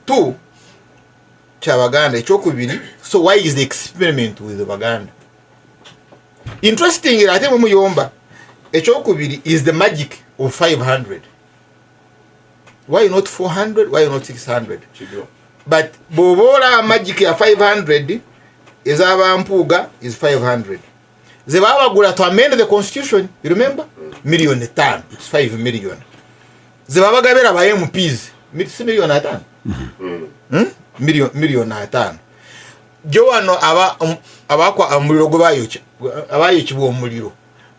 tu kya Baganda ekyokubiri. So why is the experiment with the Baganda? Interesting ate mumuyomba ekyokubiri is the magic of 500. Why not 400? Why not 600? But bobola magic ya 500 is abampuga is 500. Ze babagula to amend the constitution, you remember? Million time, it's 5 million. Ze babagabera ba MPs, million atan. Million atan. Joano abakwa amuliro gobayocha. Abayochi bo muliro.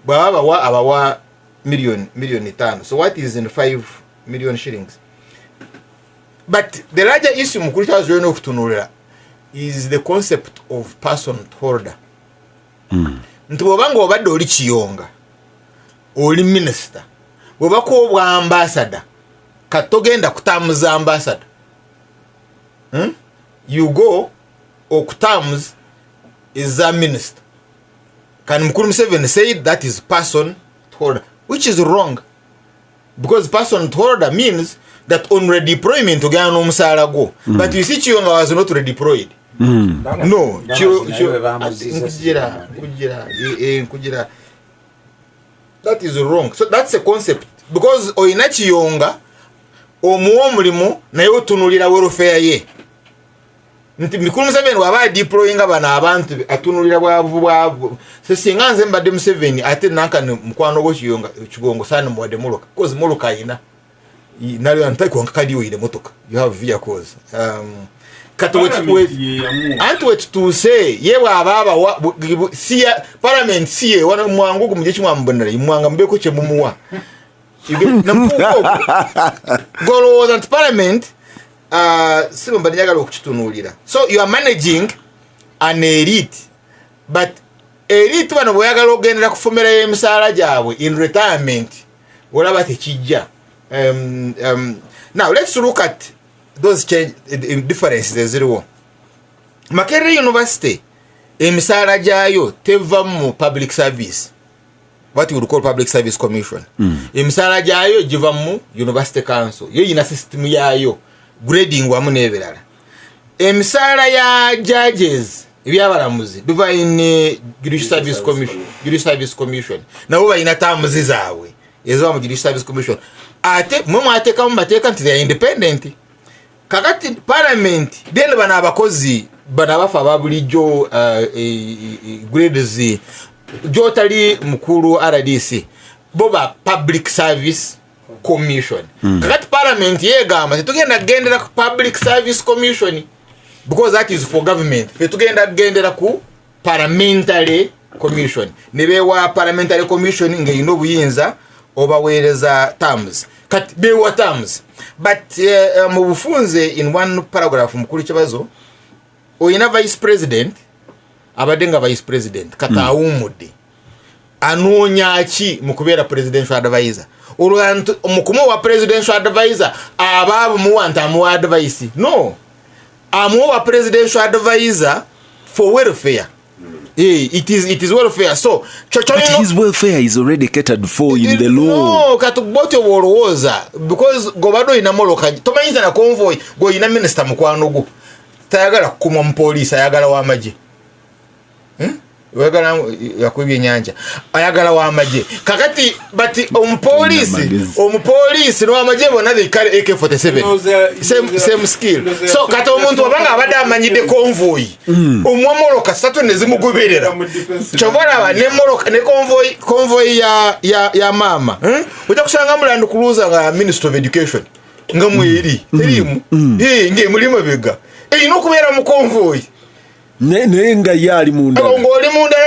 Baba wa abawa million 5. So what is in 5 million shillings? But the larger issue mukuru azwe no kutunulira is the concept of person holder. Ntubanga obadde oli kiyonga. Oli minister. Bwebako obwa ambassador. Katogenda kutamuza ambassador. You go okutamuza is a minister. Can Mukuru Museveni say that is person holder, which is wrong, because person holder means that on redeployment ogana n'omusaala go, but you see Chiyonga was not redeployed. No, kujira. That is wrong. So that's a concept, because oyina Chiyonga omuwa omulimu naye otunulira welfare ye. Nti Mukuru Museveni waba deployinga bana abantu atunulira bwavu singa nze mbadde Museveni ate nanka mukwano go Chiyonga kigongo sana muwadde Muluka, because Muluka ayina nalyo antako nkakadiyo ile motoka you have vehicles tutuuse yewe ababa siya parliament siye wana mwangu kumuje chimwambonera imwanga mbeko chemumuwa nampuko golo that parliament sibo mbanyagala okukitunulira so you are managing an elite but elite bano boyagala ogendera kufumira emisala jaabwe in retirement olaba tekijja now let's look at those change differences eziriwo. Makerere University emisala jayo teva mu public service, what you would call public service commission. Emisala jayo jiva mu university council, yo ina system yayo grading wamu nebirala. Emisala ya judges ebyabalamuzi biva in judicial service commission na uba ina tamuzi zawe ezo mu judicial service commission ate mwe ateka mu bateka nti they are independent. Kakati parliament then bana abakozi bana bafa babulijo grades jotali mukuru RDC boba public service commission. Kakati parliament yegamba tugenda gendera ku public service commission because that is for government. Tugenda gendera ku parliamentary commission. Nebewa parliamentary commission nge ino buyinza obawereza terms. Kati bewa terms. But mu bufunze in one paragraph mukuru kibazo oyina vice president abadenga vice president kata awumude anonya ki mukubera presidential advisor olwantu mukumo wa presidential advisor ababu muwanta mu advice no amu wa presidential advisor for welfare. It is welfare. So but his welfare is already catered for in the law. No, katubote wolowoza because gobado ina moloka tomanyiza na convoy go ina minister mukwano go tayagala kumwa mpolisi ayagala wa maji wegala yakubye nyanja ayagala wa maji kakati but umupolisi no amaje bona they carry AK47 same skill so kata omuntu wabanga abada amanyide convoy umwamoloka satu nezimugoberera chobora ne moloka ne convoy ya mama uja kusanga mulando kuluza nga Minister of Education ngamwiri terimu nge mulimo bega ino kubera mu convoy nenga yali munda ngoli munda